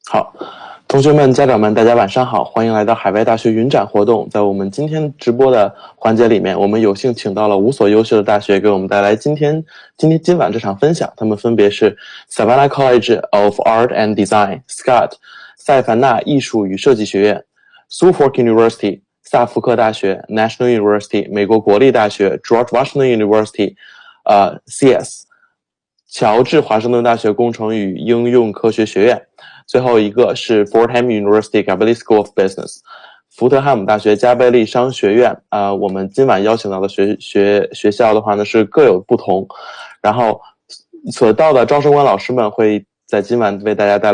好，同学们、家长们，大家晚上好，欢迎来到海外大学云展活动。在我们今天直播的环节里面，我们有幸请到了5所优秀的大学给我们带来今晚这场分享。他们分别是 Savannah College of Art and Design（SCAD）、塞凡纳艺术与设计学院、Suffolk University（ 萨福克大学）、National University（ 美国国立大学）、George Washington University（CS）、乔治华盛顿大学工程与应用科学学院。最后一个是 Fordham University Gabelli School of Business， 福特汉姆大学加贝利商学院。我们今晚邀请到的学校的话呢是各有不同，然后所到的招生官老师们会在今晚为大家带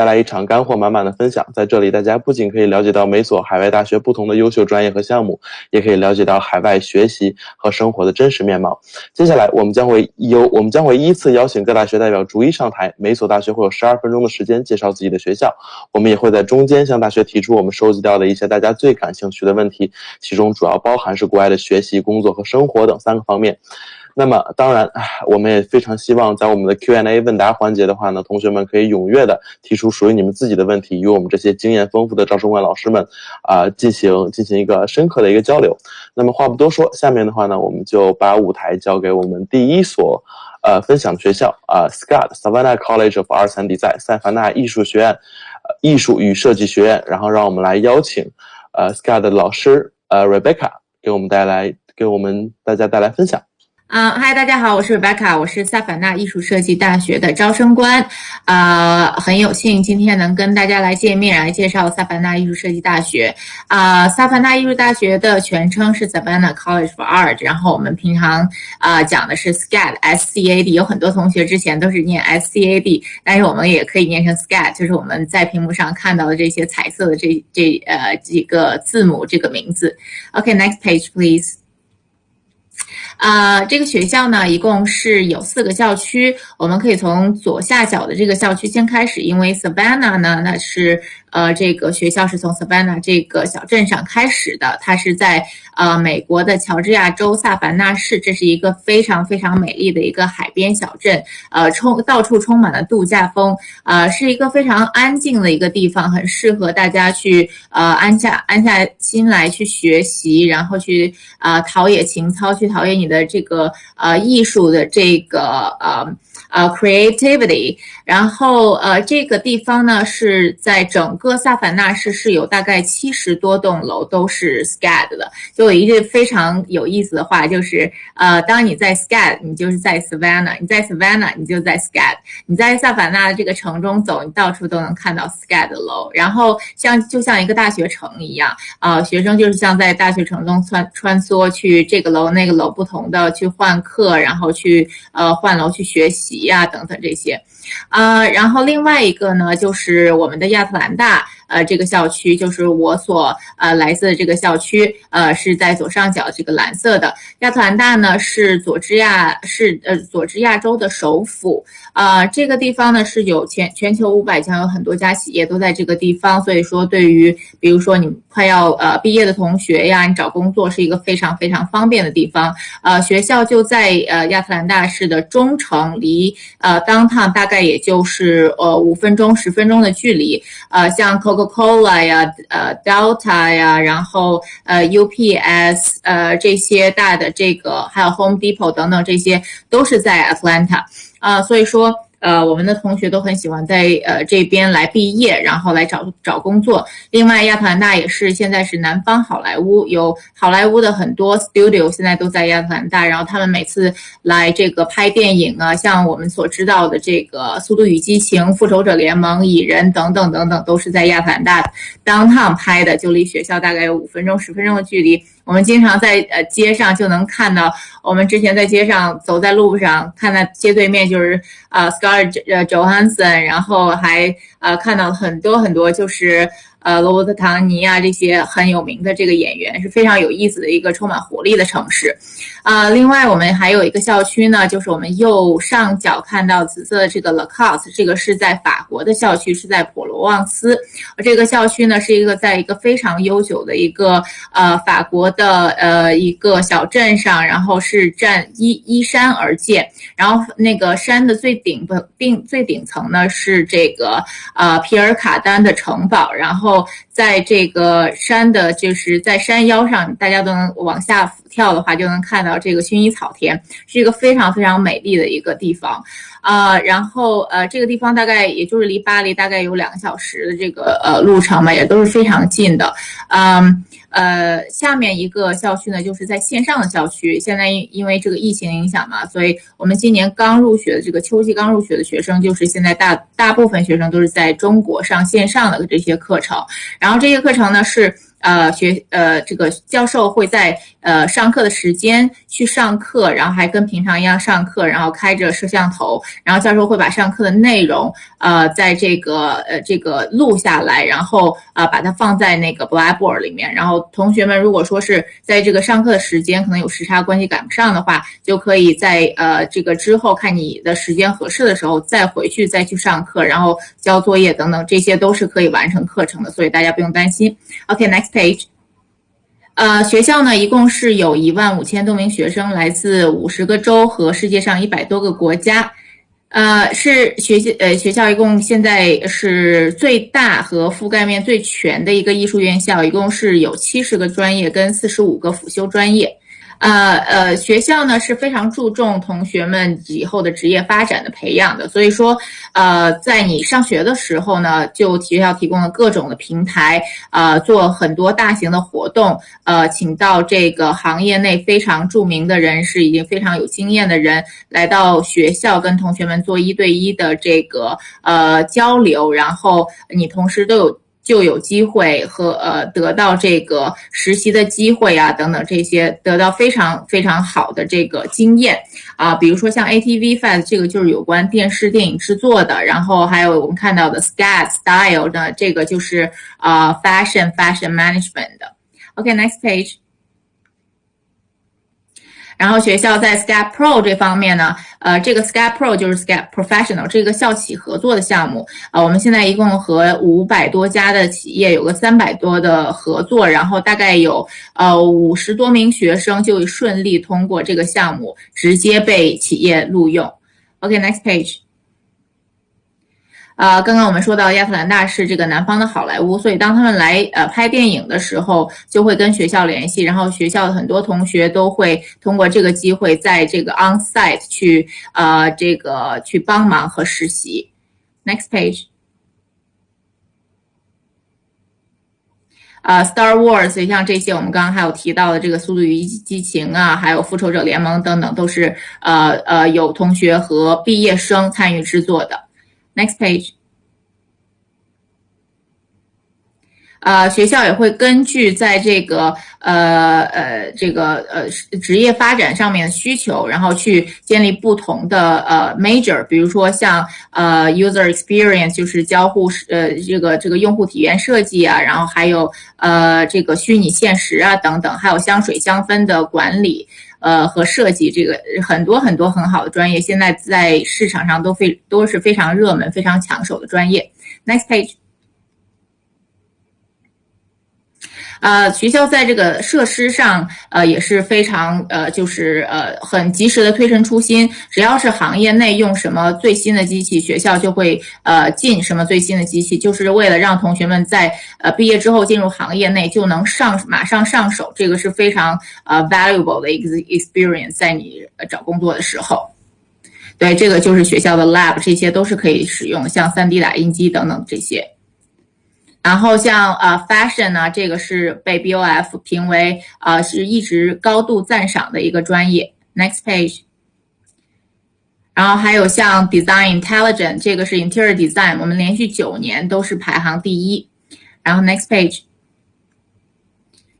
来一场干货满满的分享。在这里，大家不仅可以了解到每所海外大学不同的优秀专业和项目，也可以了解到海外学习和生活的真实面貌。接下来，我们将会依次邀请各大学代表逐一上台，每所大学会有12分钟的时间介绍自己的学校。我们也会在中间向大学提出我们收集到的一些大家最感兴趣的问题，其中主要包含是国外的学习、工作和生活等3个方面。那么当然我们也非常希望在我们的 Q&A 问答环节的话呢，同学们可以踊跃的提出属于你们自己的问题，与我们这些经验丰富的招生官老师们进行一个深刻的一个交流。那么话不多说，下面的话呢，我们就把舞台交给我们第一所分享的学校SCAD Savannah College of Arts and Design 塞凡纳艺术学院艺术与设计学院。然后让我们来邀请SCAD 的老师Rebecca 给我们大家带来分享。嗨，大家好，我是 Rebecca， 我是萨凡纳艺术设计大学的招生官，很有幸今天能跟大家来见面，来介绍萨凡纳艺术设计大学。萨凡纳艺术大学的全称是 Savannah College for Art， 然后我们平常讲的是 SCAD， 有很多同学之前都是念 SCAD， 但是我们也可以念成 SCAD， 就是我们在屏幕上看到的这些彩色的这几个字母这个名字。Okay, next page, please. 这个学校呢，一共是有4个校区，我们可以从左下角的这个校区先开始，因为 Savannah 呢，那是这个学校是从 Savannah 这个小镇上开始的，它是在美国的乔治亚州萨凡纳市，这是一个非常非常美丽的一个海边小镇，到处充满了度假风，是一个非常安静的一个地方，很适合大家去安下心来去学习，然后去陶冶情操，去陶冶你的这个艺术的这个creativity。然后这个地方呢是在整个萨凡纳市是有大概70多栋楼都是 SCAD 的。就有一句非常有意思的话，就是当你在 SCAD， 你就是在 Savannah， 你在 Savannah， 你就在 SCAD， 你在萨凡纳这个城中走，你到处都能看到 SCAD 的楼，然后就像一个大学城一样，学生就是像在大学城中穿梭，去这个楼那个楼不同的去换课，然后去换楼去学习呀等等这些。然后另外一个呢，就是我们的亚特兰大这个校区，就是我所来自的这个校区，是在左上角这个蓝色的。亚特兰大呢是佐治亚州的首府，这个地方呢是有全球500强，有很多家企业都在这个地方，所以说对于比如说你快要毕业的同学呀，你找工作是一个非常非常方便的地方。学校就在亚特兰大市的中城，离downtown 大概也就是5分钟10分钟的距离。像 Coca-Cola 呀Delta 呀，然后UPS 这些大的这个还有 Home Depot 等等，这些都是在 Atlanta。所以说我们的同学都很喜欢在这边来毕业，然后来找工作。另外亚特兰大也是现在是南方好莱坞，有好莱坞的很多 studio 现在都在亚特兰大，然后他们每次来这个拍电影啊，像我们所知道的这个速度与激情、复仇者联盟、蚁人等等等等，都是在亚特兰大 downtown 拍的，就离学校大概有5分钟10分钟的距离。我们经常在街上就能看到，我们之前在街上走在路上，看到街对面就是Scarlett Johansson， 然后还看到很多很多就是罗伯特·唐尼啊这些很有名的这个演员，是非常有意思的一个充满活力的城市。另外我们还有一个校区呢，就是我们右上角看到紫色的这个 Lacoste， 这个是在法国的校区，是在普罗旺斯。这个校区呢是在一个非常悠久的一个法国的一个小镇上，然后是依山而建，然后那个山的最顶层呢是这个皮尔卡丹的城堡，然后在这个山的就是在山腰上，大家都能往下俯眺的话，就能看到这个薰衣草田，是一个非常非常美丽的一个地方。然后这个地方大概也就是离巴黎大概有2个小时的这个路程嘛，也都是非常近的。下面一个校区呢，就是在线上的校区。现在因为这个疫情影响嘛，所以我们今年刚入学的这个秋季刚入学的学生，就是现在大部分学生都是在中国上线上的这些课程。然后这些课程呢是这个教授会在上课的时间去上课，然后还跟平常一样上课，然后开着摄像头，然后教授会把上课的内容在这个录下来，然后把它放在那个 Blackboard 里面，然后同学们如果说是在这个上课的时间可能有时差关系赶不上的话，就可以在这个之后看你的时间合适的时候再回去再去上课，然后交作业等等，这些都是可以完成课程的，所以大家不用担心。OK，next page。学校呢，一共是有15000多名学生，来自50个州和世界上100多个国家。是学校一共现在是最大和覆盖面最全的一个艺术院校，一共是有70个专业跟45个辅修专业。学校呢是非常注重同学们以后的职业发展的培养的，所以说，在你上学的时候呢，就学校提供了各种的平台，做很多大型的活动，请到这个行业内非常著名的人士，已经非常有经验的人来到学校跟同学们做1对1的这个交流，然后你同时就有机会和得到这个实习的机会啊等等这些，得到非常非常好的这个经验比如说像 ATV Fest 这个就是有关电视电影制作的，然后还有我们看到的 SCAD Style 呢，这个就是Fashion Management 的。OK，next page。然后学校在 SCAD Pro 这方面呢，这个 SCAD Pro 就是 SCAD Professional 这个校企合作的项目，我们现在一共和500多家的企业有个300多的合作，然后大概有50多名学生就顺利通过这个项目，直接被企业录用。OK，next page。刚刚我们说到亚特兰大是这个南方的好莱坞，所以当他们来拍电影的时候，就会跟学校联系，然后学校的很多同学都会通过这个机会在这个 on site 去去帮忙和实习。Next page。Star Wars 像这些我们刚刚还有提到的这个速度与激情啊，还有复仇者联盟等等，都是有同学和毕业生参与制作的。Next page。学校也会根据在这个职业发展上面的需求，然后去建立不同的major， 比如说像user experience 就是交互这个用户体验设计啊，然后还有这个虚拟现实啊等等，还有香水香氛的管理和设计，这个很多很多很好的专业，现在在市场上都是非常热门、非常抢手的专业。Next page。学校在这个设施上，也是非常很及时的推陈出新。只要是行业内用什么最新的机器，学校就会进什么最新的机器，就是为了让同学们在毕业之后进入行业内就能马上上手，这个是非常valuable 的一个 experience， 在你找工作的时候。对，这个就是学校的 lab， 这些都是可以使用，像 3D 打印机等等这些。然后像fashion 呢，这个是被 BOF 评为是一直高度赞赏的一个专业。Next page。然后还有像 design intelligence， 这个是 interior design， 我们连续9年都是排行第1。然后 next page。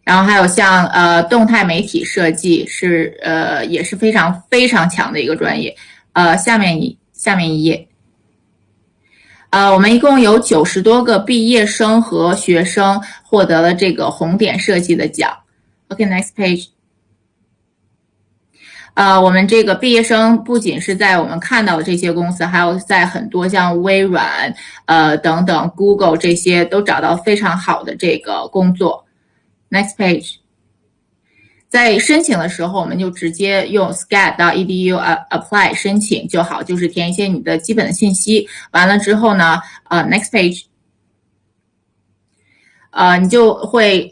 然后还有像动态媒体设计是也是非常非常强的一个专业。下面一页。我们一共有90多个毕业生和学生获得了这个红点设计的奖。OK，next page。我们这个毕业生不仅是在我们看到的这些公司，还有在很多像微软、等等 Google 这些都找到非常好的这个工作。Next page。在申请的时候，我们就直接用 scat.edu apply 申请就好，就是填一些你的基本的信息。完了之后呢，next page。你就会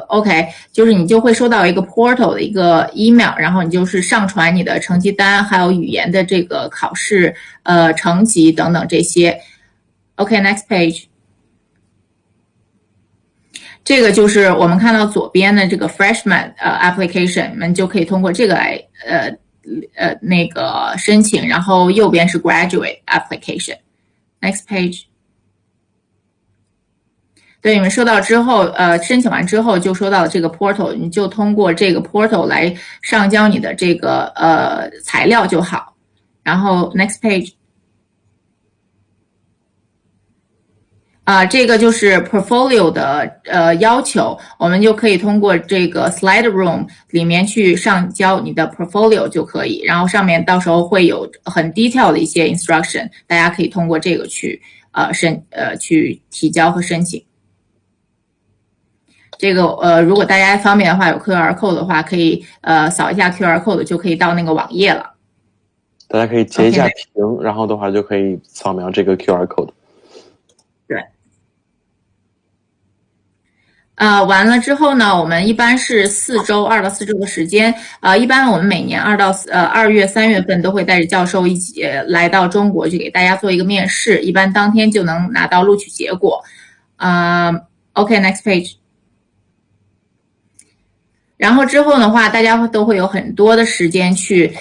OK， 就是你就会收到一个 portal 的一个 email， 然后你就是上传你的成绩单，还有语言的这个考试成绩等等这些。OK，next page。这个就是我们看到左边的这个 freshman application， 我们就可以通过这个来那个申请，然后右边是 graduate application。Next page。对，你们收到之后，申请完之后就收到这个 portal， 你就通过这个 portal 来上交你的这个材料就好。然后 next page。这个就是 portfolio 的要求，我们就可以通过这个 slide room 里面去上交你的 portfolio 就可以，然后上面到时候会有很 detail 的一些 instruction， 大家可以通过这个去去提交和申请。这个如果大家方便的话，有 QR code 的话，可以扫一下 QR code 就可以到那个网页了。大家可以截一下屏，然后的话就可以扫描这个 QR code。对。完了之后呢，我们一般是2到4周的时间。一般我们每年2月、3月份都会带着教授一起来到中国去给大家做一个面试，一般当天就能拿到录取结果。OK，next page。然后之后的话，大家都会有很多的时间去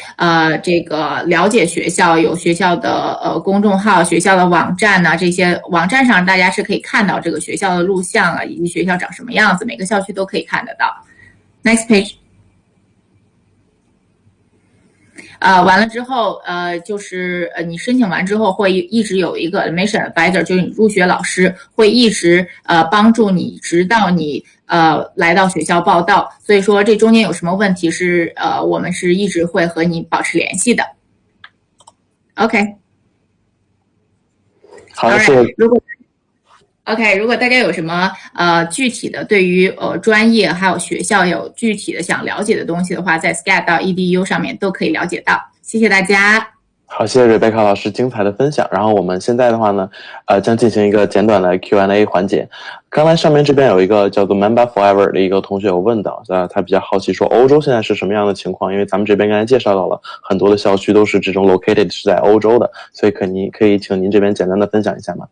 这个了解学校，有学校的公众号、学校的网站呐，这些网站上大家是可以看到这个学校的录像啊，以及学校长什么样子，每个校区都可以看得到。Next page。完了之后，就是你申请完之后会一直有一个 admission advisor， 就是你入学老师会一直帮助你，直到你来到学校报到。所以说这中间有什么问题是我们是一直会和你保持联系的。OK。好，谢谢。如果大家有什么具体的对于专业还有学校有具体的想了解的东西的话，在 scat.edu 上面都可以了解到。谢谢大家。好，谢谢 Rebecca 老师精彩的分享。然后我们现在的话呢，将进行一个简短的 Q&A 环节。刚才上面这边有一个叫做 Member Forever 的一个同学有问到，他比较好奇说欧洲现在是什么样的情况？因为咱们这边刚才介绍到了很多的校区都是这种 located 是在欧洲的，所以可以请您这边简单的分享一下吗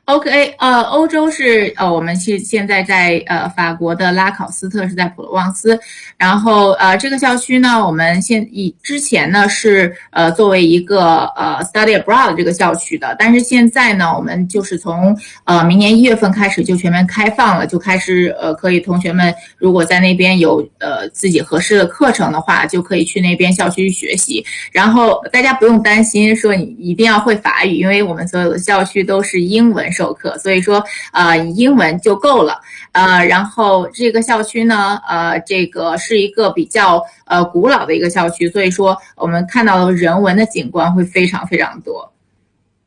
？OK，欧洲是我们现在在法国的拉考斯特，是在普罗旺斯。然后这个校区呢，我们之前呢是作为一个study abroad 这个校区的，但是现在呢，我们就是从明年1月份开始就全面开放了，就开始可以同学们如果在那边有自己合适的课程的话，就可以去那边校区学习。然后大家不用担心说你一定要会法语，因为我们所有的校区都是英文授课，所以说英文就够了。然后这个校区呢，这个是一个比较古老的一个校区，所以说我们看到的人文的景观会非常非常多。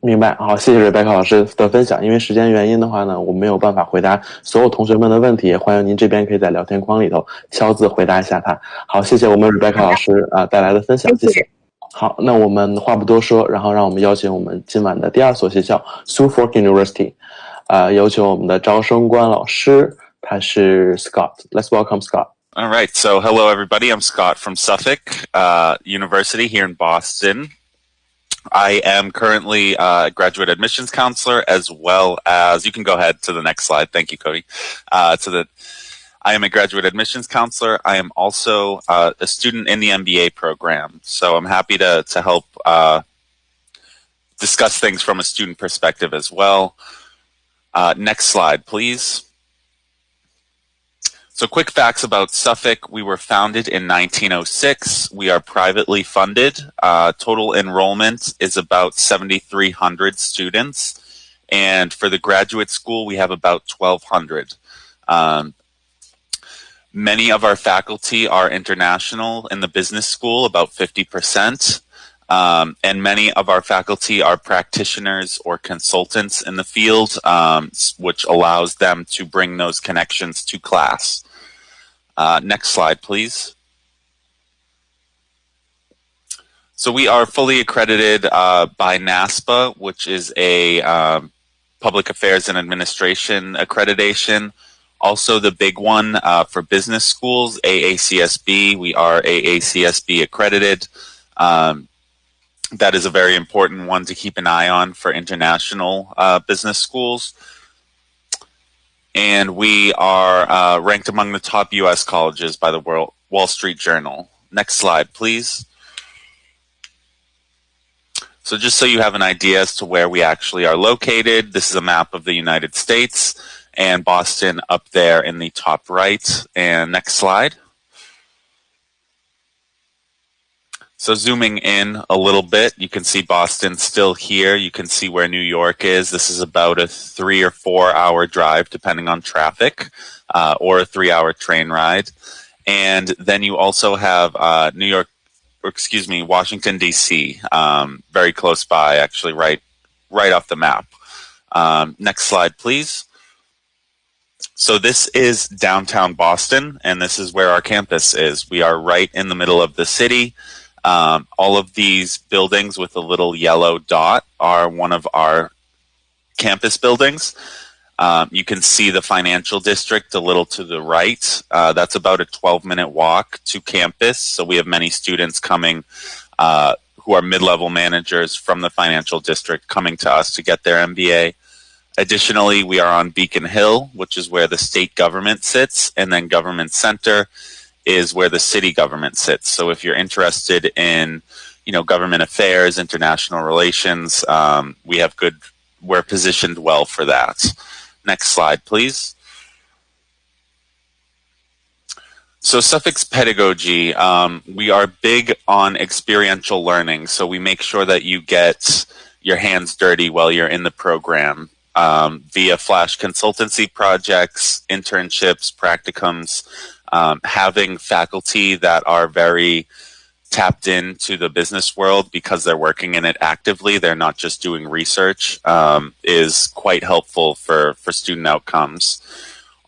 明白，好，谢谢 Rebecca 老师的分享。因为时间原因的话呢，我没有办法回答所有同学们的问题，也欢迎您这边可以在聊天框里头敲字回答一下他。好，谢谢我们 Rebecca 老师带来的分享，谢谢。好，那我们话不多说，然后让我们邀请我们今晚的第2所学校 Suffolk University， 有请我们的招生官老师，他是 Scott。 Let's welcome Scott. All right, so hello everybody, I'm Scott from Suffolk University here in Boston. I am currently a graduate admissions counselor, as well as, you can go ahead to the next slide, thank you Cody. I am a graduate admissions counselor. I am also a student in the MBA program, so I'm happy to help discuss things from a student perspective as well. Next slide, please. So quick facts about Suffolk. We were founded in 1906. We are privately funded. Total enrollment is about 7,300 students. And for the graduate school, we have about 1,200. Many of our faculty are international. In the business school, about 50%. And many of our faculty are practitioners or consultants in the field, which allows them to bring those connections to class. Next slide, please. So we are fully accredited by NASPA, which is a Public Affairs and Administration accreditation. Also the big one for business schools, AACSB. We are AACSB accredited. That is a very important one to keep an eye on for international business schools. And we are ranked among the top U.S. colleges by the Wall Street Journal. Next slide, please. So just so you have an idea as to where we actually are located, this is a map of the United States and Boston up there in the top right. And next slide. So zooming in a little bit, you can see Boston still here. You can see where New York is. This is about a 3 or 4 hour drive, depending on traffic, or a 3-hour train ride. And then you also have Washington, D.C., very close by, actually right off the map. Next slide, please. So this is downtown Boston, and this is where our campus is. We are right in the middle of the city. All of these buildings with a little yellow dot are one of our campus buildings. You can see the financial district a little to the right. That's about a 12-minute walk to campus. So we have many students coming who are mid-level managers from the financial district coming to us to get their MBA. Additionally, we are on Beacon Hill, which is where the state government sits, and then Government Center is where the city government sits. So if you're interested in, government affairs, international relations, we're positioned well for that. Next slide, please. So Suffolk's pedagogy, we are big on experiential learning. So we make sure that you get your hands dirty while you're in the program via flash consultancy projects, internships, practicums, having faculty that are very tapped into the business world because they're working in it actively. They're not just doing research, is quite helpful for student outcomes.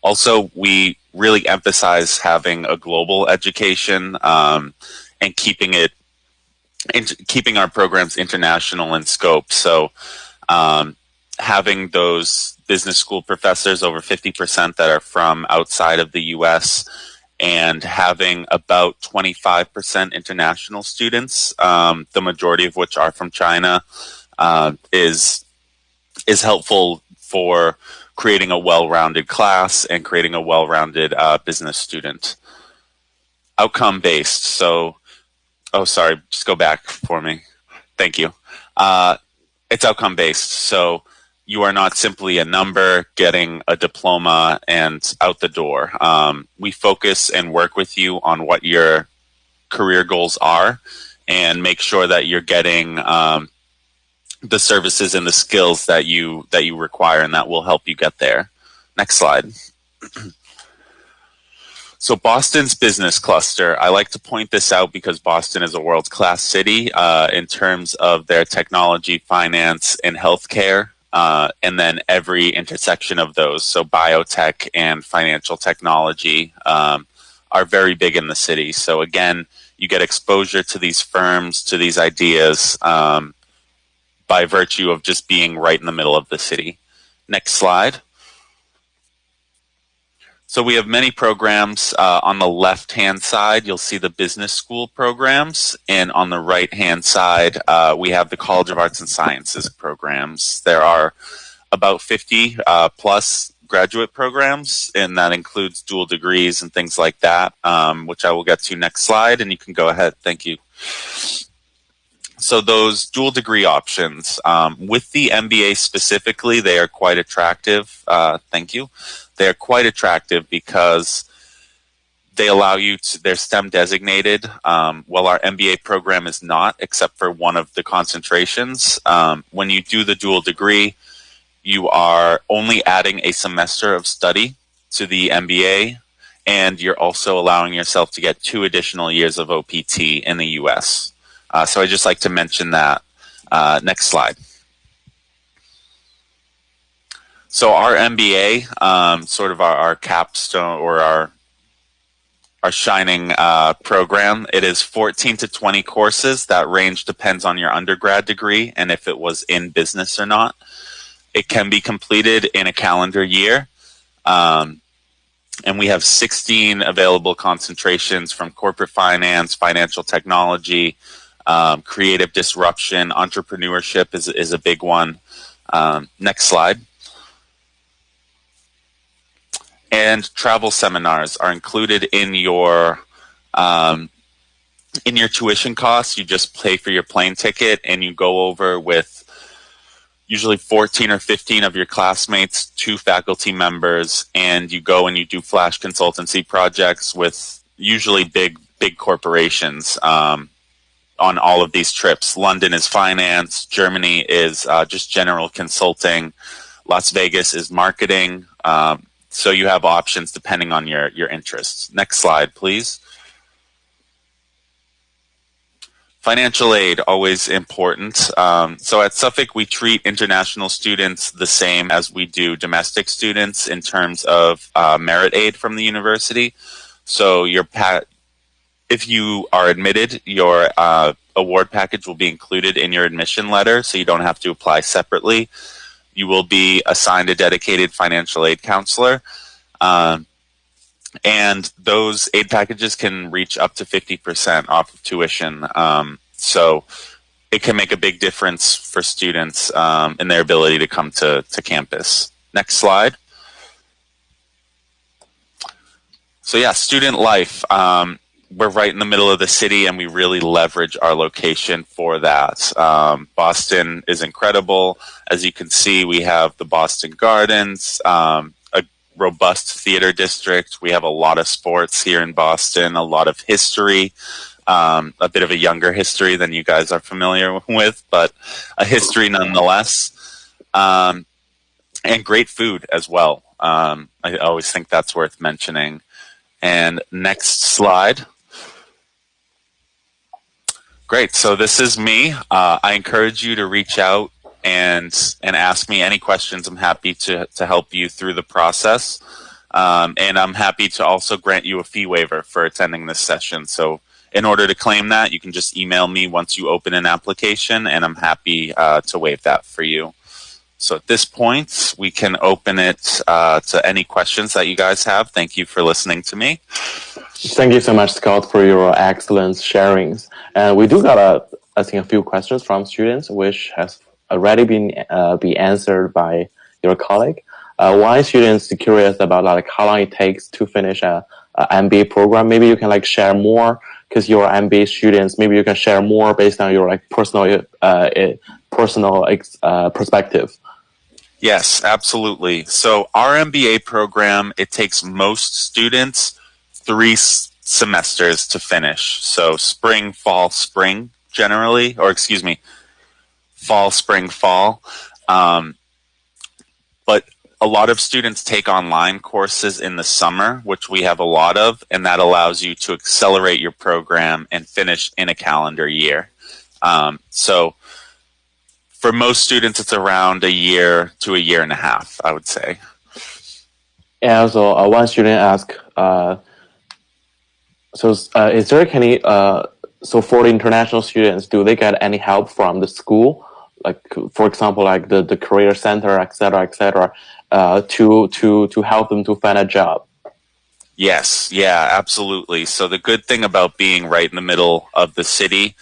Also, we really emphasize having a global education and keeping our programs international in scope. So having those business school professors, over 50% that are from outside of the US, and having about 25% international students, the majority of which are from China, is helpful for creating a well-rounded class and creating a well-rounded business student. Outcome-based. So, just go back for me. Thank you. It's outcome-based. So you are not simply a number getting a diploma and out the door. We focus and work with you on what your career goals are and make sure that you're getting the services and the skills that you require, and that will help you get there. Next slide. So Boston's business cluster, I like to point this out because Boston is a world-class city in terms of their technology, finance, and healthcare. And then every intersection of those, so biotech and financial technology, are very big in the city. So again, you get exposure to these firms, to these ideas, by virtue of just being right in the middle of the city. Next slide. So we have many programs. On the left-hand side, you'll see the business school programs. And on the right-hand side, we have the College of Arts and Sciences programs. There are about 50 plus graduate programs, and that includes dual degrees and things like that, which I will get to next slide, and you can go ahead. Thank you. So those dual degree options, with the MBA specifically, they are quite attractive. Thank you. They are quite attractive because They allow you to, they're STEM designated, while our MBA program is not, except for one of the concentrations. When you do the dual degree, you are only adding a semester of study to the MBA, and you're also allowing yourself to get 2 additional years of OPT in the US. So I just like to mention that. Next slide. So our MBA, sort of our capstone or our shining program, it is 14 to 20 courses. That range depends on your undergrad degree and if it was in business or not. It can be completed in a calendar year. And we have 16 available concentrations from corporate finance, financial technology, creative disruption, entrepreneurship is a big one. Next slide. And travel seminars are included in your tuition costs. You just pay for your plane ticket and you go over with usually 14 or 15 of your classmates, 2 faculty members, and you go and you do flash consultancy projects with usually big corporations on all of these trips. London is finance, Germany is just general consulting, Las Vegas is marketing. So you have options depending on your interests. Next slide, please. Financial aid, always important. So at Suffolk, we treat international students the same as we do domestic students in terms of merit aid from the university. So if you are admitted, your award package will be included in your admission letter, so you don't have to apply separately. You will be assigned a dedicated financial aid counselor. And those aid packages can reach up to 50% off of tuition. So it can make a big difference for students in their ability to come to campus. Next slide. So yeah, student life. We're right in the middle of the city and we really leverage our location for that. Boston is incredible. As you can see, we have the Boston Gardens, robust theater district. We have a lot of sports here in Boston, a lot of history, a bit of a younger history than you guys are familiar with, but a history nonetheless, and great food as well. I always think that's worth mentioning. And next slide. Great, so this is me. I encourage you to reach out and ask me any questions. I'm happy to help you through the process. And I'm happy to also grant you a fee waiver for attending this session. So in order to claim that, you can just email me once you open an application, and I'm happy to waive that for you. So at this point, we can open it to any questions that you guys have. Thank you for listening to me. Thank you so much, Scott, for your excellent sharings. And we do got, I think, a few questions from students, which has already been answered by your colleague. Why students are curious about like how long it takes to finish a MBA program? Maybe you can like share more because you're MBA students. Maybe you can share more based on your like personal perspective. Yes, absolutely. So our MBA program, it takes most students 3 semesters to finish. So spring, fall, spring generally, or excuse me, fall, spring, fall. But a lot of students take online courses in the summer, which we have a lot of, and that allows you to accelerate your program and finish in a calendar year. So for most students, it's around a year to a year and a half, I would say. And also, one student asked, is there any, so for the international students, do they get any help from the school? Like, for example, like the career center, et cetera, to help them to find a job? Yes, yeah, absolutely. So the good thing about being right in the middle of the city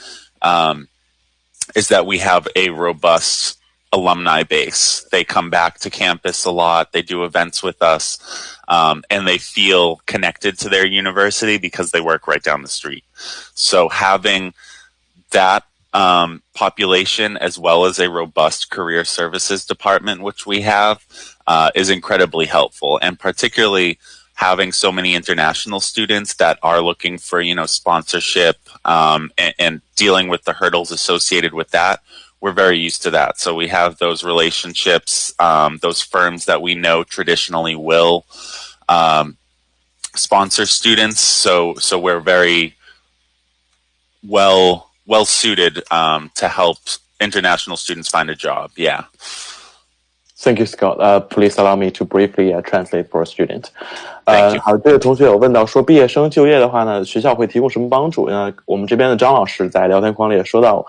is that we have a robust alumni base. They come back to campus a lot. They do events with us, and they feel connected to their university because they work right down the street. So having that population as well as a robust career services department, which we have, is incredibly helpful. And particularly having so many international students that are looking for, sponsorship, and dealing with the hurdles associated with that. We're very used to that. So we have those relationships, those firms that we know traditionally will sponsor students. So we're very well suited to help international students find a job. Yeah. Thank you, Scott. Please allow me to briefly translate for a student. Thank you. 好，这位同学有问到说，毕业生就业的话呢，学校会提供什么帮助？我们这边的张老师在聊天框里也说到，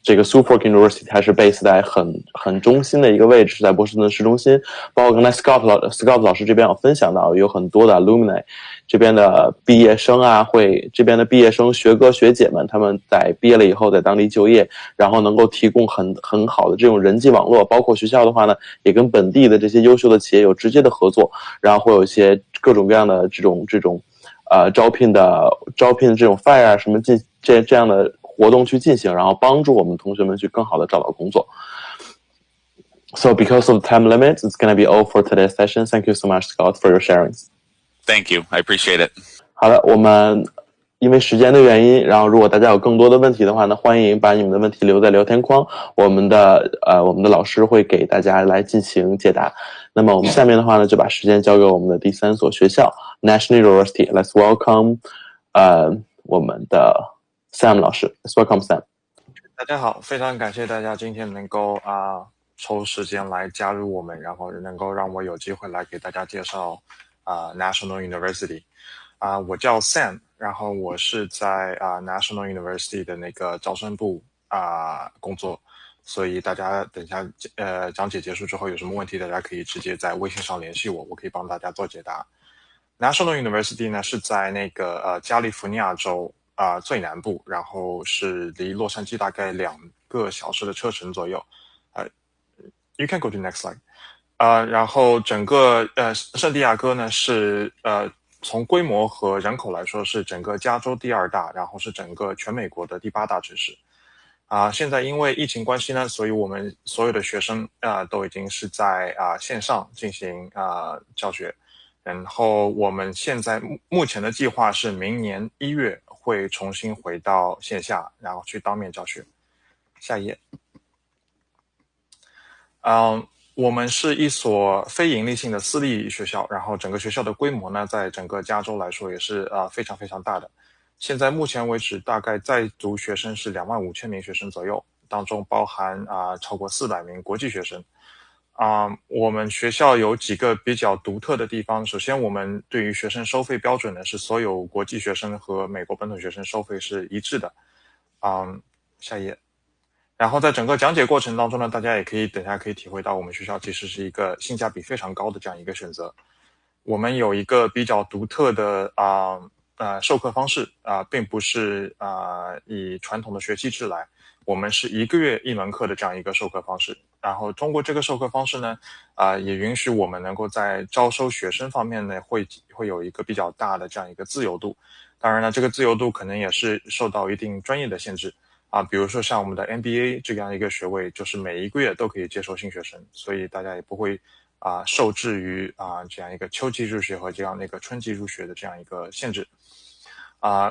这个 Suffolk University 它是 base 在很中心的一个位置，是在波士顿市中心。包括刚才 Scott 老师这边有分享到，有很多的 alumni 这边的毕业生啊，这边的毕业生学哥学姐们，他们在毕业了以后在当地就业，然后能够提供很好的这种人际网络。包括学校的话呢，也跟本地的这些优秀的企业有直接的合作，然后会有一些各种各样的这种招聘的这种 fire 啊什么这样的活动去进行，然后帮助我们同学们去更好的找到工作。So because of time limits, it's going to be all for today's session. Thank you so much, Scott, for your sharing. Thank you. I appreciate it. 好的，我们因为时间的原因，然后如果大家有更多的问题的话呢，欢迎把你们的问题留在聊天框，我们的老师会给大家来进行解答。那么我们下面的话呢，就把时间交给我们的第3所学校 National University. Let's welcome 我们的 Sam 老师。Let's welcome Sam. 大家好，非常感谢大家今天能够抽时间来加入我们，然后能够让我有机会来给大家介绍National University。我叫 Sam， 然后我是在National University 的那个招生部工作，所以大家等一下讲解结束之后有什么问题，大家可以直接在微信上联系我，我可以帮大家做解答。National University 呢是在那个加利福尼亚州最南部，然后是离洛杉矶大概2个小时的车程左右。You can go to next slide. 然后整个圣地亚哥呢是从规模和人口来说是整个加州第2大，然后是整个全美国的第8大城市。现在因为疫情关系呢，所以我们所有的学生都已经是在线上进行教学。然后我们现在目前的计划是明年1月会重新回到线下，然后去当面教学。下一页。我们是一所非盈利性的私立学校，然后整个学校的规模呢，在整个加州来说也是非常非常大的。现在目前为止，大概在读学生是25000名学生左右，当中包含超过400名国际学生。我们学校有几个比较独特的地方。首先，我们对于学生收费标准呢，是所有国际学生和美国本土学生收费是一致的。下一页。然后在整个讲解过程当中呢，大家也等下可以体会到我们学校其实是一个性价比非常高的这样一个选择。我们有一个比较独特的授课方式并不是以传统的学期制来，我们是1个月1门课的这样一个授课方式。然后通过这个授课方式呢也允许我们能够在招收学生方面呢会有一个比较大的这样一个自由度。当然呢，这个自由度可能也是受到一定专业的限制。比如说像我们的 MBA 这样一个学位，就是每1个月都可以接收新学生，所以大家也不会受制于这样一个秋季入学和这样一个春季入学的这样一个限制。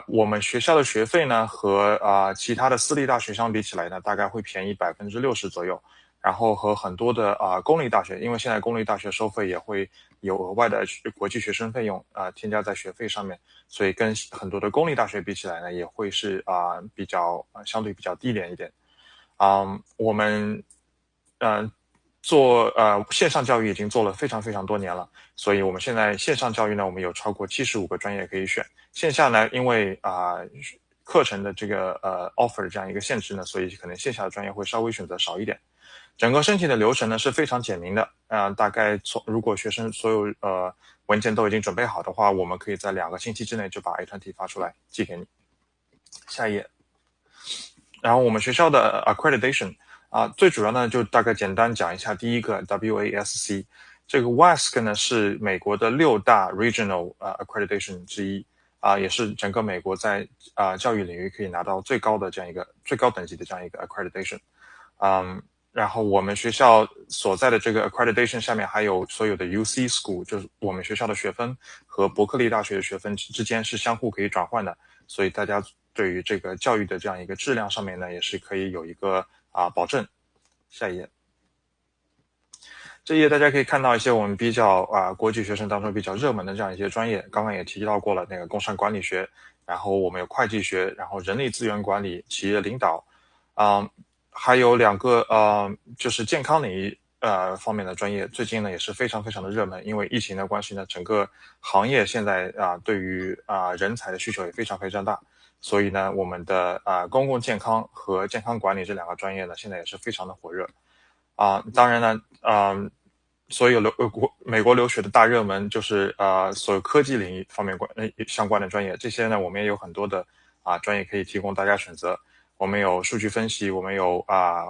我们学校的学费呢和其他的私立大学相比起来呢，大概会便宜60%左右。然后和很多的公立大学，因为现在公立大学收费也会有额外的国际学生费用添加在学费上面，所以跟很多的公立大学比起来呢，也会是比较相对比较低廉一点。我们做线上教育已经做了非常非常多年了，所以我们现在线上教育呢，我们有超过75个专业可以选。线下呢，因为课程的这个offer 的这样一个限制呢，所以可能线下的专业会稍微选择少一点。整个申请的流程呢是非常简明的，大概如果学生所有文件都已经准备好的话，我们可以在2个星期之内就把 A20 发出来寄给你。下一页。然后我们学校的 accreditation 最主要呢就大概简单讲一下第一个 WASC。这个 WASC 呢是美国的6大 regional accreditation 之一也是整个美国在教育领域可以拿到最高的这样一个最高等级的这样一个 accreditation。然后我们学校所在的这个 accreditation 下面还有所有的 UC School， 就是我们学校的学分和伯克利大学的学分之间是相互可以转换的，所以大家对于这个教育的这样一个质量上面呢，也是可以有一个保证。下一页。这一页大家可以看到一些我们比较国际学生当中比较热门的这样一些专业，刚刚也提到过了，那个工商管理学，然后我们有会计学，然后人力资源管理、企业领导，还有2个就是健康领域方面的专业，最近呢也是非常非常的热门，因为疫情的关系呢，整个行业现在对于人才的需求也非常非常大，所以呢我们的公共健康和健康管理这2个专业呢，现在也是非常的火热。当然呢，所有美国留学的大热门就是所有科技领域方面相关的专业，这些呢我们也有很多的专业可以提供大家选择。我们有数据分析，我们有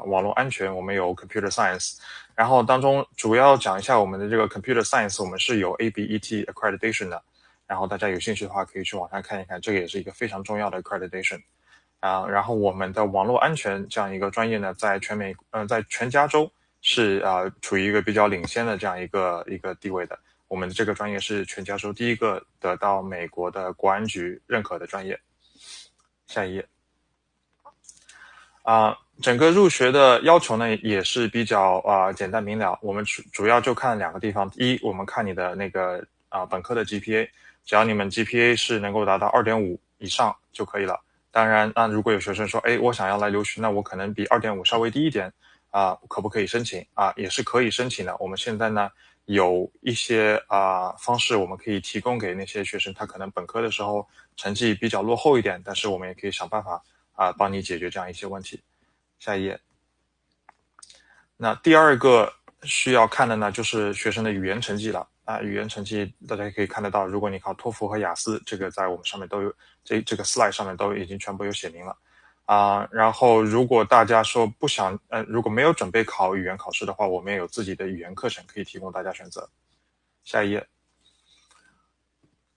网络安全，我们有 computer science， 然后当中主要讲一下我们的这个 computer science， 我们是有 ABET accreditation 的，然后大家有兴趣的话可以去网上看一看，这个也是一个非常重要的 accreditation。然后我们的网络安全这样一个专业呢，在全加州是处于一个比较领先的这样一个地位的。我们的这个专业是全加州第一个得到美国的国安局认可的专业。下一页。整个入学的要求呢也是比较简单明了，我们主要就看2个地方。第一，我们看你的那个本科的 GPA， 只要你们 GPA 是能够达到 2.5 以上就可以了。当然如果有学生说我想要来留学，那我可能比 2.5 稍微低一点可不可以申请也是可以申请的。我们现在呢有一些方式我们可以提供给那些学生，他可能本科的时候成绩比较落后一点，但是我们也可以想办法帮你解决这样一些问题。下一页。那第2个需要看的呢就是学生的语言成绩了语言成绩大家可以看得到，如果你考托福和雅思，这个在我们上面都有，这个 slide 上面都已经全部有写明了然后如果大家说不想如果没有准备考语言考试的话，我们也有自己的语言课程可以提供大家选择。下一页。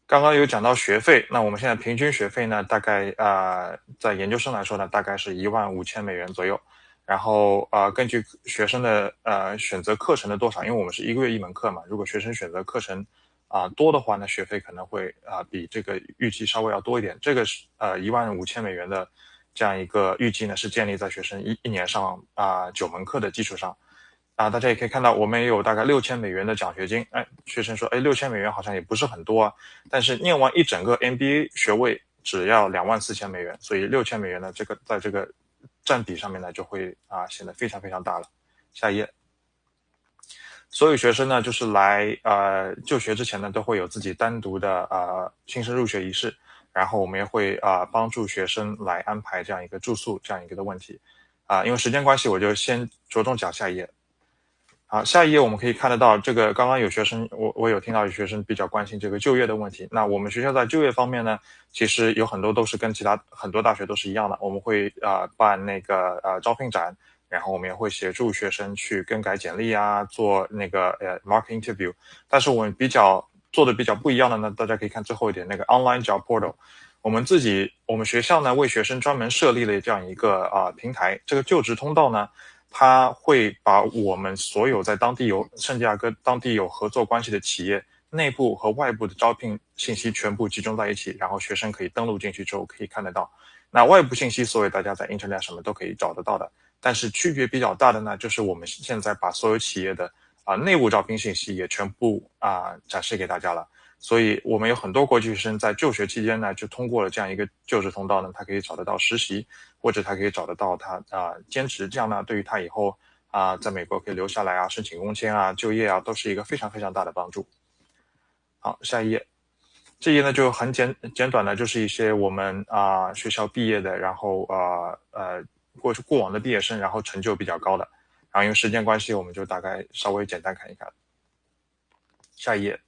刚刚有讲到学费，那我们现在平均学费呢，大概在研究生来说呢，大概是15000美元左右。然后根据学生的选择课程的多少，因为我们是1个月1门课嘛，如果学生选择课程多的话呢，学费可能会比这个预计稍微要多一点。这个是15000美元的这样一个预计呢，是建立在学生一年上9门课的基础上。大家也可以看到，我们也有大概6000美元的奖学金。学生说6000美元好像也不是很多但是念完一整个 MBA 学位只要24000美元，所以6000美元呢，这个在这个占比上面呢就会显得非常非常大了。下一页。所有学生呢就是来就学之前呢都会有自己单独的新生入学仪式，然后我们也会帮助学生来安排这样一个住宿这样一个的问题因为时间关系我就先着重讲下一页。好，下一页我们可以看得到，这个刚刚有学生，我有听到有学生比较关心这个就业的问题。那我们学校在就业方面呢，其实有很多都是跟其他很多大学都是一样的，我们会办那个招聘展，然后我们也会协助学生去更改简历做那个mock interview。但是我们做的比较不一样的呢，大家可以看最后一点那个 online job portal。我们学校呢为学生专门设立了这样一个平台，这个就职通道呢。他会把我们所有在圣地亚哥当地有合作关系的企业内部和外部的招聘信息全部集中在一起，然后学生可以登录进去之后可以看得到。那外部信息所有大家在 internet 上面都可以找得到的，但是区别比较大的呢，就是我们现在把所有企业的内部招聘信息也全部展示给大家了。所以我们有很多国际学生在就学期间呢，就通过了这样一个就职通道呢，他可以找得到实习，或者他可以找得到他兼职，这样呢，对于他以后在美国可以留下来申请工签就业都是一个非常非常大的帮助。好，下一页。这一页呢就很简短的，就是一些我们学校毕业的，然后过往的毕业生，然后成就比较高的。然后因为时间关系，我们就大概稍微简单看一看。下一页。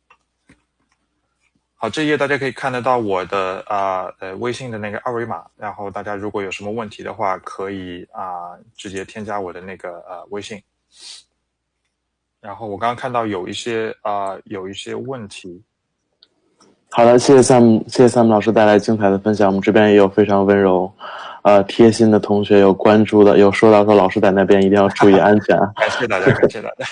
好，这一页大家可以看得到我的微信的那个二维码，然后大家如果有什么问题的话，可以直接添加我的那个微信。然后我刚刚看到有一些问题。好的，谢谢 Sam 老师带来精彩的分享，我们这边也有非常温柔贴心的同学有关注的，有说到说老师在那边一定要注意安全啊。感谢大家，感谢大家。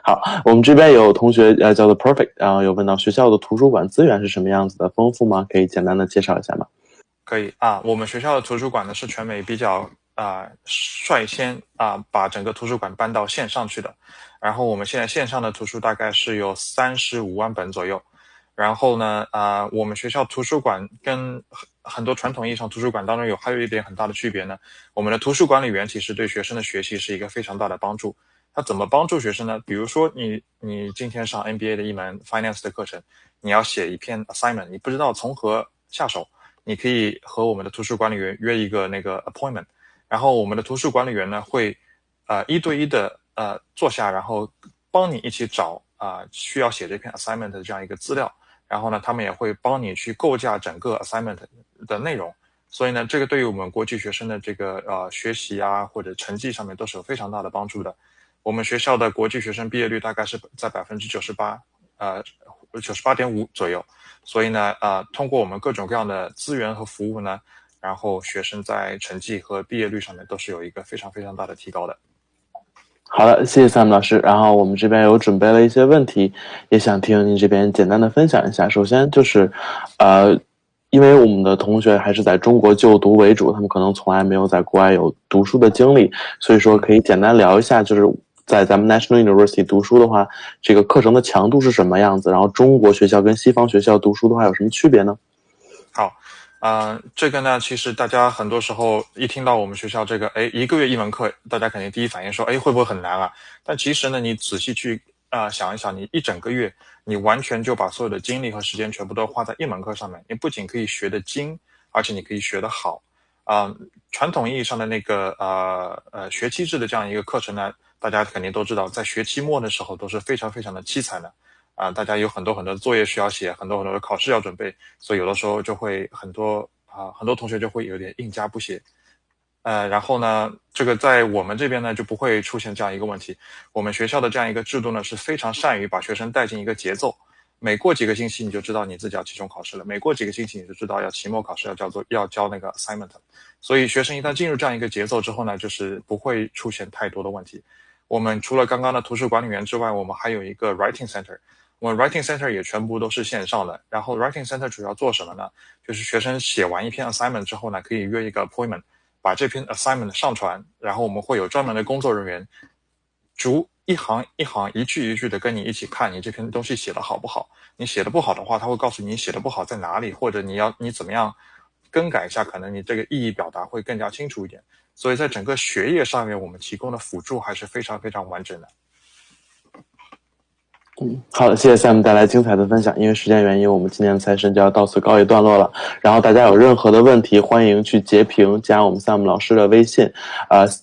好，我们这边有同学叫做 Perfect， 然后有问到学校的图书馆资源是什么样子的，丰富吗？可以简单的介绍一下吗？可以啊，我们学校的图书馆呢是全美比较率先把整个图书馆搬到线上去的。然后我们现在线上的图书大概是有35万本左右。然后呢我们学校图书馆跟很多传统意义上图书馆当中还有一点很大的区别呢，我们的图书管理员其实对学生的学习是一个非常大的帮助。他怎么帮助学生呢？比如说你今天上 MBA 的一门 Finance 的课程，你要写一篇 assignment， 你不知道从何下手，你可以和我们的图书管理员约一个那个 appointment， 然后我们的图书管理员呢会一对一的坐下，然后帮你一起找需要写这篇 assignment 的这样一个资料，然后呢他们也会帮你去构架整个 assignment 的内容。所以呢这个对于我们国际学生的这个学习或者成绩上面都是有非常大的帮助的。我们学校的国际学生毕业率大概是在98%， 98.5% 左右。所以呢通过我们各种各样的资源和服务呢，然后学生在成绩和毕业率上面都是有一个非常非常大的提高的。好的，谢谢 Sam 老师。然后我们这边有准备了一些问题，也想听您这边简单的分享一下。首先就是因为我们的同学还是在中国就读为主，他们可能从来没有在国外有读书的经历，所以说可以简单聊一下，就是在咱们 National University 读书的话，这个课程的强度是什么样子，然后中国学校跟西方学校读书的话有什么区别呢？好，这个呢其实大家很多时候一听到我们学校这个1个月一门课，大家肯定第一反应说会不会很难啊？但其实呢你仔细去想一想，你一整个月你完全就把所有的精力和时间全部都花在一门课上面，你不仅可以学得精，而且你可以学得好。传统意义上的那个学期制的这样一个课程呢，大家肯定都知道，在学期末的时候都是非常非常的凄惨的大家有很多很多的作业需要写，很多很多的考试要准备，所以有的时候就会很多同学就会有点应加不写。然后呢这个在我们这边呢就不会出现这样一个问题。我们学校的这样一个制度呢是非常善于把学生带进一个节奏，每过几个星期你就知道你自己要期中考试了，每过几个星期你就知道要期末考试要交那个 assignment。 所以学生一旦进入这样一个节奏之后呢，就是不会出现太多的问题。我们除了刚刚的图书管理员之外，我们还有一个 writing center， 我们 writing center 也全部都是线上的。然后 writing center 主要做什么呢？就是学生写完一篇 assignment 之后呢，可以约一个 appointment， 把这篇 assignment 上传，然后我们会有专门的工作人员逐一行一行一句一句的跟你一起看你这篇东西写得好不好。你写得不好的话，他会告诉你写得不好在哪里，或者你怎么样更改一下，可能你这个意义表达会更加清楚一点。所以在整个学业上面，我们提供的辅助还是非常非常完整的。好的，谢谢 Sam 带来精彩的分享。因为时间原因，我们今天的session就要到此告一段落了。然后大家有任何的问题，欢迎去截屏加我们 Sam 老师的微信，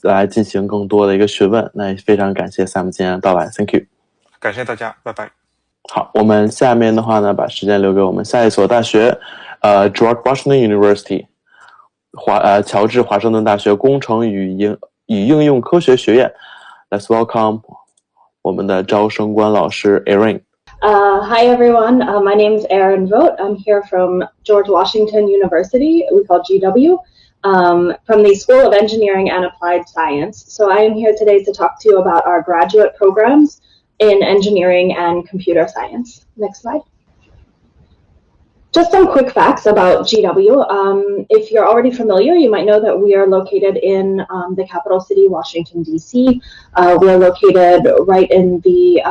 来进行更多的一个询问。那也非常感谢 Sam 今天的到来 ，Thank you。感谢大家，拜拜。好，我们下面的话呢，把时间留给我们下一所大学，George Washington University， 乔治华盛顿大学工程与应用科学学院。Let's welcome 我们的招生官老师 Erin。Hi everyone, my name is Erin Vogt. I'm here from George Washington University, we call GW, from the School of Engineering and Applied Science. So I am here today to talk to you about our graduate programs in engineering and computer science. Next slide. Just some quick facts about GW. If you're already familiar, you might know that we are located in the capital city, Washington, D.C. We are located right in the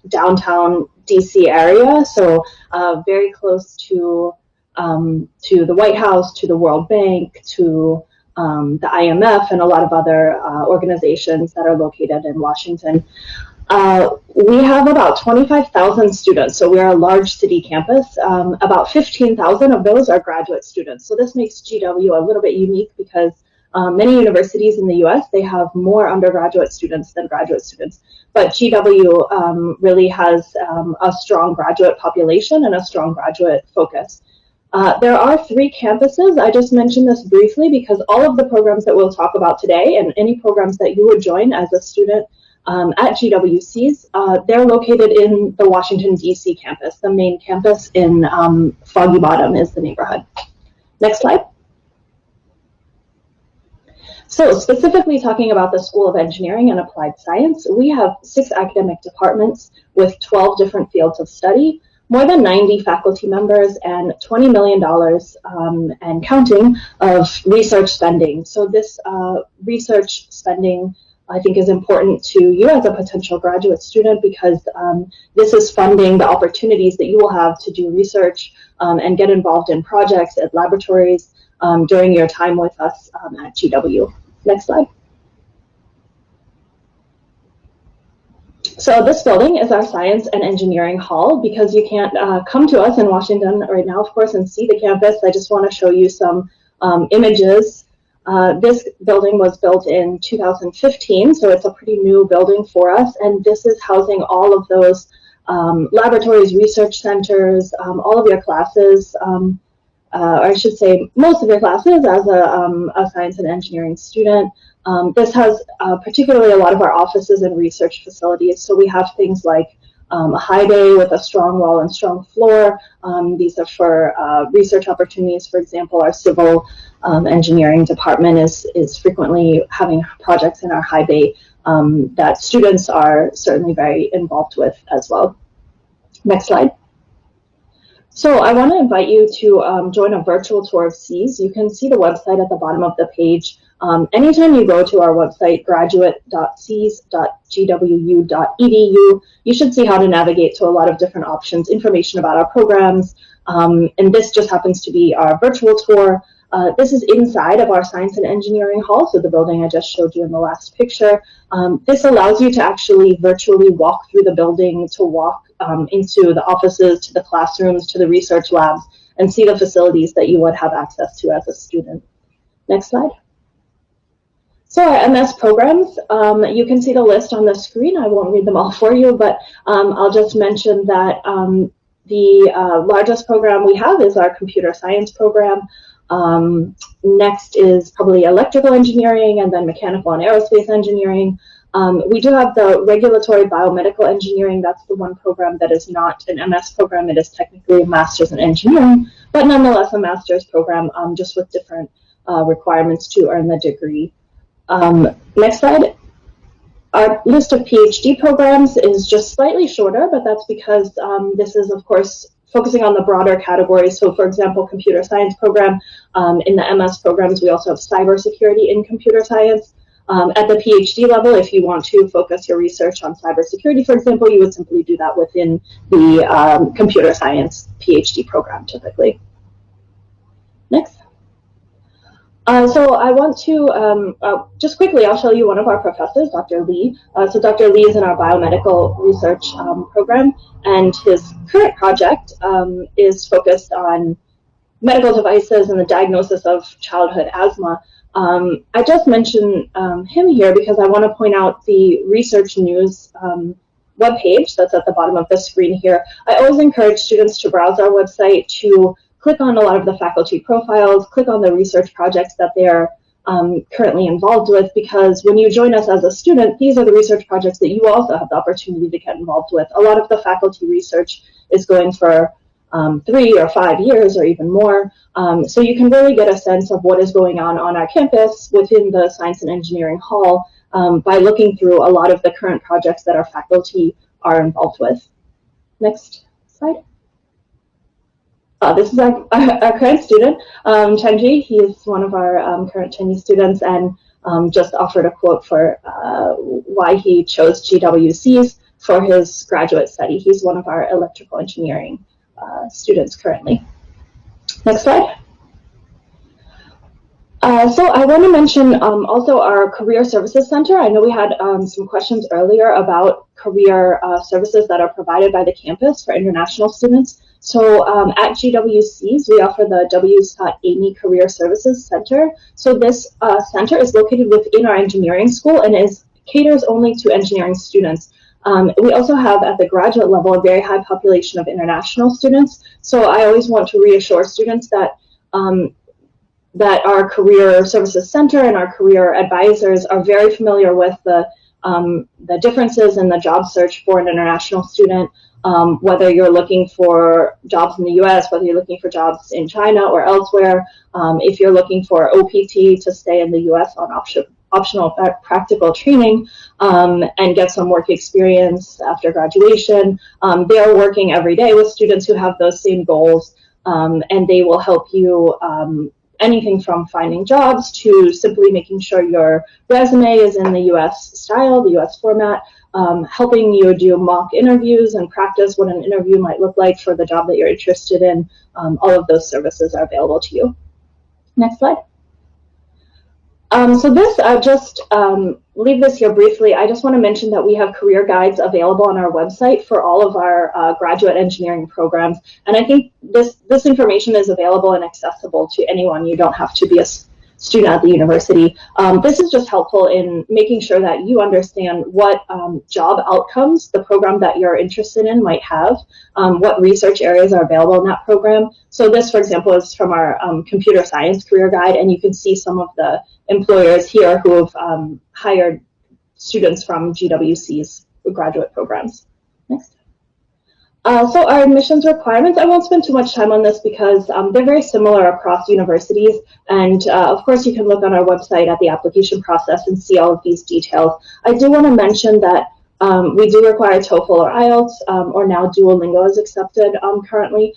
downtown D.C. area, so very close to the White House, to the World Bank, to the IMF, and a lot of other organizations that are located in Washington. We have about 25,000 students, so we are a large city campus. About 15,000 of those are graduate students. So this makes GW a little bit unique because many universities in the US, they have more undergraduate students than graduate students. But GW really has a strong graduate population and a strong graduate focus. There are 3 campuses. I just mentioned this briefly because all of the programs that we'll talk about today and any programs that you would join as a student at GWCs, they're located in the Washington, D.C. campus. The main campus in Foggy Bottom is the neighborhood. Next slide. So specifically talking about the School of Engineering and Applied Science, we have 6 academic departments with 12 different fields of study, more than 90 faculty members, and $20 million and counting of research spending. So this research spending, I think, is important to you as a potential graduate student, because this is funding the opportunities that you will have to do research and get involved in projects at laboratories during your time with us at GW. Next slide. So this building is our Science and Engineering Hall. Because you can't come to us in Washington right now, of course, and see the campus, I just want to show you some images. This building was built in 2015, so it's a pretty new building for us, and this is housing all of those laboratories, research centers, all of your classes, or I should say most of your classes as a science and engineering student. This has particularly a lot of our offices and research facilities. So we have things like a high bay with a strong wall and strong floor. These are for research opportunities. For example, our civil engineering department is frequently having projects in our high bay that students are certainly very involved with as well. Next slide. So I want to invite you to join a virtual tour of SEAS. You can see the website at the bottom of the page. Anytime you go to our website, graduate.seas.gwu.edu, you should see how to navigate to a lot of different options, information about our programs, and this just happens to be our virtual tour. This is inside of our Science and Engineering Hall, so the building I just showed you in the last picture. This allows you to actually virtually walk through the building, to walk into the offices, to the classrooms, to the research labs, and see the facilities that you would have access to as a student. Next slide. So our MS programs, you can see the list on the screen. I won't read them all for you, but I'll just mention that the largest program we have is our computer science program. Next is probably electrical engineering, and then mechanical and aerospace engineering. We do have the regulatory biomedical engineering. That's the one program that is not an MS program. It is technically a master's in engineering, but nonetheless a master's program, just with different requirements to earn the degree. Next slide. Our list of PhD programs is just slightly shorter, but that's because this is, of course, focusing on the broader categories. So, for example, computer science program. In the MS programs, we also have cybersecurity in computer science. At the PhD level, if you want to focus your research on cybersecurity, for example, you would simply do that within the computer science PhD program, typically. Next. So I want to, just quickly, I'll show you one of our professors, Dr. Lee. So Dr. Lee is in our biomedical research program, and his current project is focused on medical devices and the diagnosis of childhood asthma. I just mentioned him here because I want to point out the Research News webpage that's at the bottom of the screen here. I always encourage students to browse our website, to click on a lot of the faculty profiles, click on the research projects that they're currently involved with, because when you join us as a student, these are the research projects that you also have the opportunity to get involved with. A lot of the faculty research is going for 3 or 5 years or even more. So you can really get a sense of what is going on our campus within the Science and Engineering Hall by looking through a lot of the current projects that our faculty are involved with. Next slide. This is our current student, Chenji. He is one of our current Chinese students, and just offered a quote for why he chose GWCs for his graduate study. He's one of our electrical engineering students currently. Next slide. So I want to mention also our Career Services Center. I know we had some questions earlier about career services that are provided by the campus for international students. So at GWCs, we offer the W.Amy Career Services Center. So this center is located within our engineering school and caters only to engineering students. We also have at the graduate level a very high population of international students. So I always want to reassure students that that our Career Services Center and our career advisors are very familiar with the the differences in the job search for an international student, whether you're looking for jobs in the US, whether you're looking for jobs in China or elsewhere, if you're looking for OPT to stay in the US on optional practical training and get some work experience after graduation. They're working every day with students who have those same goals, and they will help you anything from finding jobs to simply making sure your resume is in the US style, the US format, helping you do mock interviews and practice what an interview might look like for the job that you're interested in. All of those services are available to you. Next slide. So this, I'll just leave this here briefly. I just want to mention that we have career guides available on our website for all of our graduate engineering programs. And I think this information is available and accessible to anyone. You don't have to be a student at the university. This is just helpful in making sure that you understand what job outcomes the program that you're interested in might have, what research areas are available in that program. So this, for example, is from our computer science career guide, and you can see some of the employers here who have hired students from GWC's graduate programs. Next. So our admissions requirements, I won't spend too much time on this because they're very similar across universities. And of course, you can look on our website at the application process and see all of these details. I do want to mention that we do require TOEFL or IELTS, or now Duolingo is accepted currently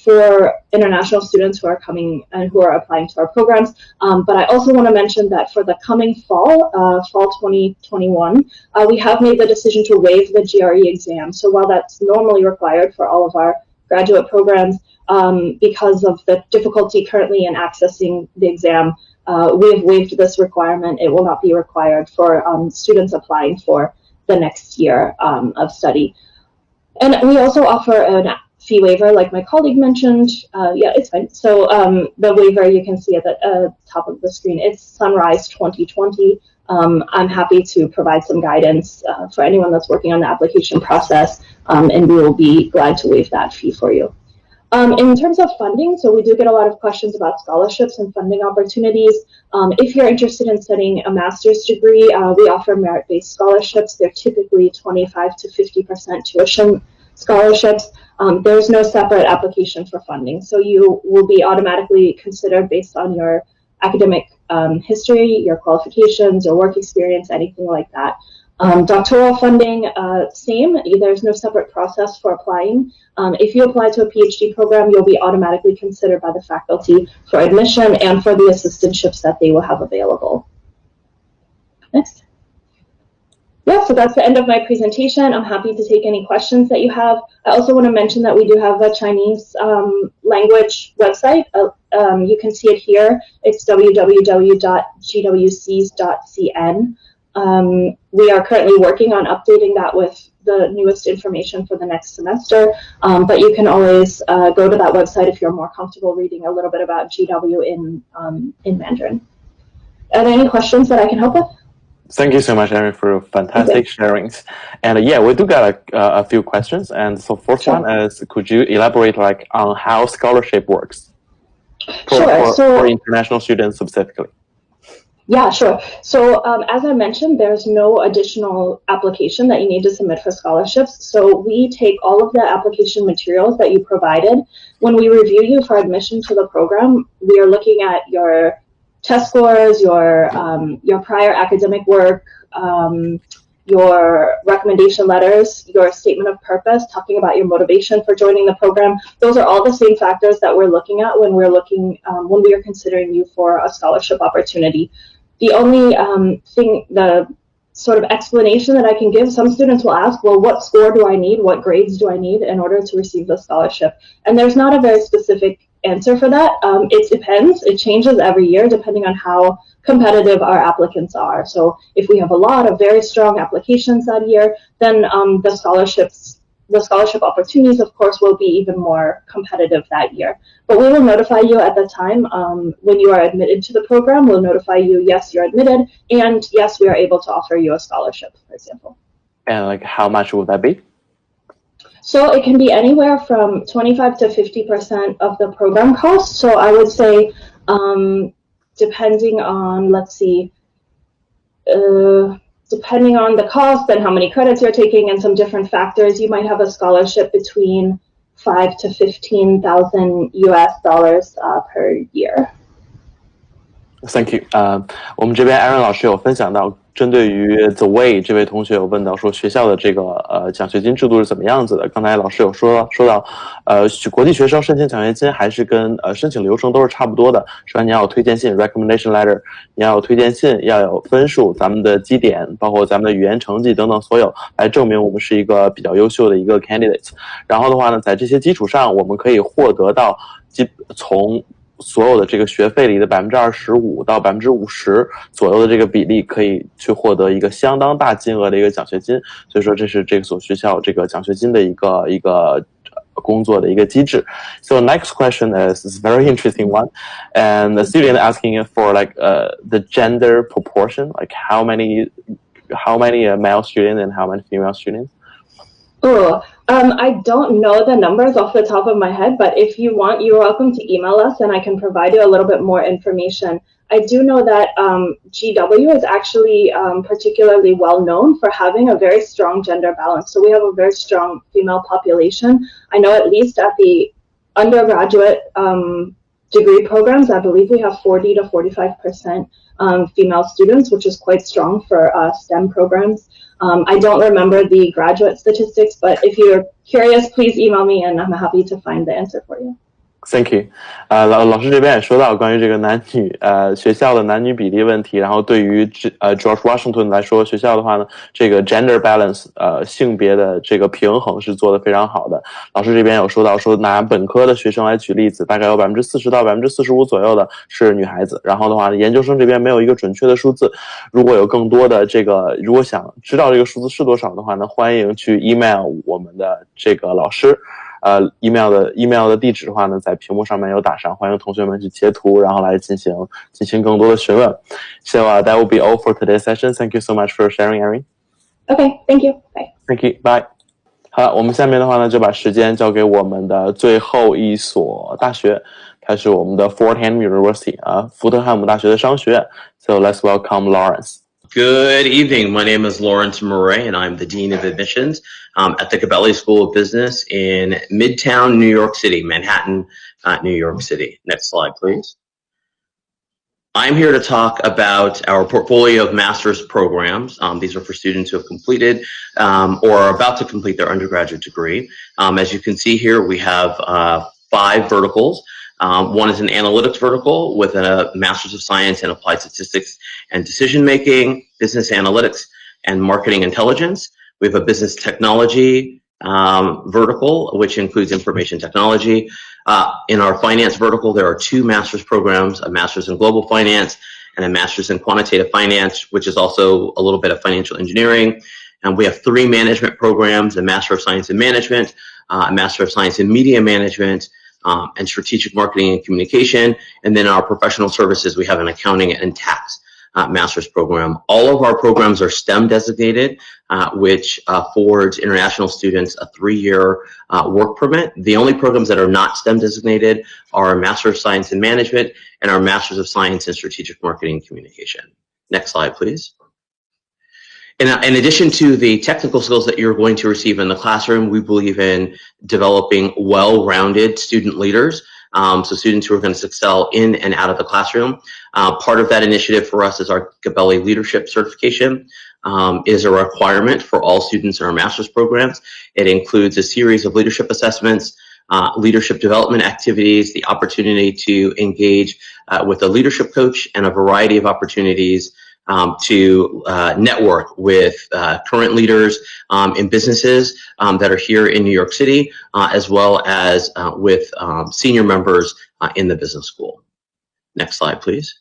for international students who are coming and who are applying to our programs. But I also want to mention that for the coming fall, fall 2021, we have made the decision to waive the GRE exam. So while that's normally required for all of our graduate programs, because of the difficulty currently in accessing the exam, we have waived this requirement. It will not be required for students applying for the next year of study. And we also offer a fee waiver, like my colleague mentioned. Yeah, it's fine. So the waiver you can see at the top of the screen, it's Sunrise 2020. I'm happy to provide some guidance for anyone that's working on the application process, and we will be glad to waive that fee for you. In terms of funding, so we do get a lot of questions about scholarships and funding opportunities. If you're interested in studying a master's degree, we offer merit-based scholarships. They're typically 25 to 50% tuition scholarships. There's no separate application for funding, so you will be automatically considered based on your academic history, your qualifications, your work experience, anything like that. Doctoral funding, same. There's no separate process for applying. If you apply to a PhD program, you'll be automatically considered by the faculty for admission and for the assistantships that they will have available. Next. Yeah, so that's the end of my presentation. I'm happy to take any questions that you have. I also want to mention that we do have a Chinese language website. You can see it here. It's www.gwcs.cn. We are currently working on updating that with the newest information for the next semester, but you can always go to that website if you're more comfortable reading a little bit about GW in Mandarin. Are there any questions that I can help with? Thank you so much, Erin, for fantastic sharings. And yeah, we do got a few questions. And so first one is, could you elaborate on how scholarship works for international students specifically? Yeah, sure. So as I mentioned, there's no additional application that you need to submit for scholarships. So we take all of the application materials that you provided. When we review you for admission to the program, we are looking at your test scores, your prior academic work, your recommendation letters, your statement of purpose, talking about your motivation for joining the program. Those are all the same factors that we're looking at when we're looking when we are considering you for a scholarship opportunity. The only the sort of explanation that I can give, some students will ask, well, what score do I need? What grades do I need in order to receive the scholarship? And there's not a very specific answer for that. It depends. It changes every year depending on how competitive our applicants are. So if we have a lot of very strong applications that year, then the scholarship opportunities, of course, will be even more competitive that year. But we will notify you at the time when you are admitted to the program. We'll notify you, yes, you're admitted, and yes, we are able to offer you a scholarship, for example. And how much would that be? So it can be anywhere from 25 to 50% of the program cost. So I would say, depending on, let's see, depending on the cost and how many credits you're taking and some different factors, you might have a scholarship between $5,000 to $15,000 US per year. Thank you. 我们这边 Aaron 老师有分享到，针对于 The Way 这位同学有问到说学校的这个奖学金制度是怎么样子的。刚才老师有说到，国际学生申请奖学金还是跟申请流程都是差不多的。首先你要有推荐信 recommendation letter， 你要有推荐信，要有分数，咱们的基点，包括咱们的语言成绩等等，所有来证明我们是一个比较优秀的一个 candidate。然后的话呢，在这些基础上，我们可以获得到从所有的这个学费里的25%到50%左右的这个比例，可以去获得一个相当大金额的一个奖学金。所以说，这是这所学校这个奖学金的一个工作的一个机制。So next question is a very interesting one, and the student asking for like the gender proportion, like how many male students and how many female students. I don't know the numbers off the top of my head, but if you want, you're welcome to email us and I can provide you a little bit more information. I do know that GW is actually particularly well known for having a very strong gender balance. So we have a very strong female population. I know at least at the undergraduate degree programs, I believe we have 40 to 45% female students, which is quite strong for STEM programs. I don't remember the graduate statistics, but if you're curious, please email me and I'm happy to find the answer for you. Thank you. 老师这边也说到关于这个男女学校的男女比例问题，然后对于George Washington 来说，学校的话呢，这个 gender balance 性别的这个平衡是做得非常好的。老师这边有说到说拿本科的学生来举例子，大概有40%到45%左右的是女孩子，然后的话研究生这边没有一个准确的数字，如果有更多的这个，如果想知道这个数字是多少的话呢，欢迎去 email 我们的这个老师。email 的地址的话呢，在屏幕上面有打上，欢迎同学们去截图，然后来进行更多的询问。So that will be all for today's session. Thank you so much for sharing, Erin. Okay, thank you. Bye. Thank you. Bye. 好了，我们下面的话呢，就把时间交给我们的最后一所大学，它是我们的 Fordham University 福特汉姆大学的商学院。So let's welcome Lawrence. Good evening. My name is Lawrence Murray, and I'm the Dean of Admissions at the Gabelli School of Business in Midtown, New York City, Manhattan, New York City. Next slide, please. I'm here to talk about our portfolio of master's programs. These are for students who have completed or are about to complete their undergraduate degree. As you can see here, we have 5 verticals. One is an analytics vertical with a Master's of Science in Applied Statistics and Decision Making, Business Analytics, and Marketing Intelligence. We have a Business Technology vertical, which includes Information Technology. In our Finance vertical, there are 2 master's programs, a Master's in Global Finance and a Master's in Quantitative Finance, which is also a little bit of Financial Engineering. And we have 3 management programs, a Master of Science in Management, a Master of Science in Media Management, and Strategic Marketing and Communication. And then our professional services, we have an Accounting and Tax master's program. All of our programs are STEM designated, which affords international students a 3-year work permit. The only programs that are not STEM designated are our Master of Science in Management and our Masters of Science in Strategic Marketing and Communication. Next slide, please. In addition to the technical skills that you're going to receive in the classroom, we believe in developing well-rounded student leaders, so students who are going to excel in and out of the classroom. Part of that initiative for us is our Gabelli Leadership Certification. Is a requirement for all students in our master's programs. It includes a series of leadership assessments, leadership development activities, the opportunity to engage with a leadership coach, and a variety of opportunities to network with current leaders in businesses that are here in New York City, as well as with senior members in the business school. Next slide, please.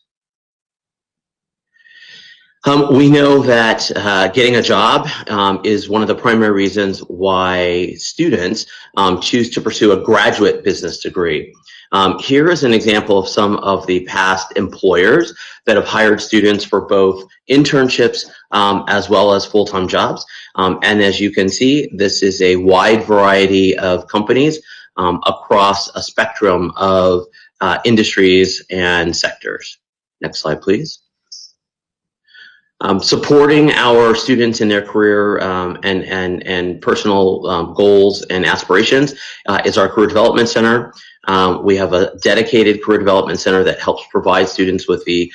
We know that getting a job is one of the primary reasons why students choose to pursue a graduate business degree. Here is an example of some of the past employers that have hired students for both internships as well as full-time jobs. And as you can see, this is a wide variety of companies across a spectrum of industries and sectors. Next slide, please. Supporting our students in their career and personal goals and aspirations is our Career Development Center. We have a dedicated Career Development Center that helps provide students with the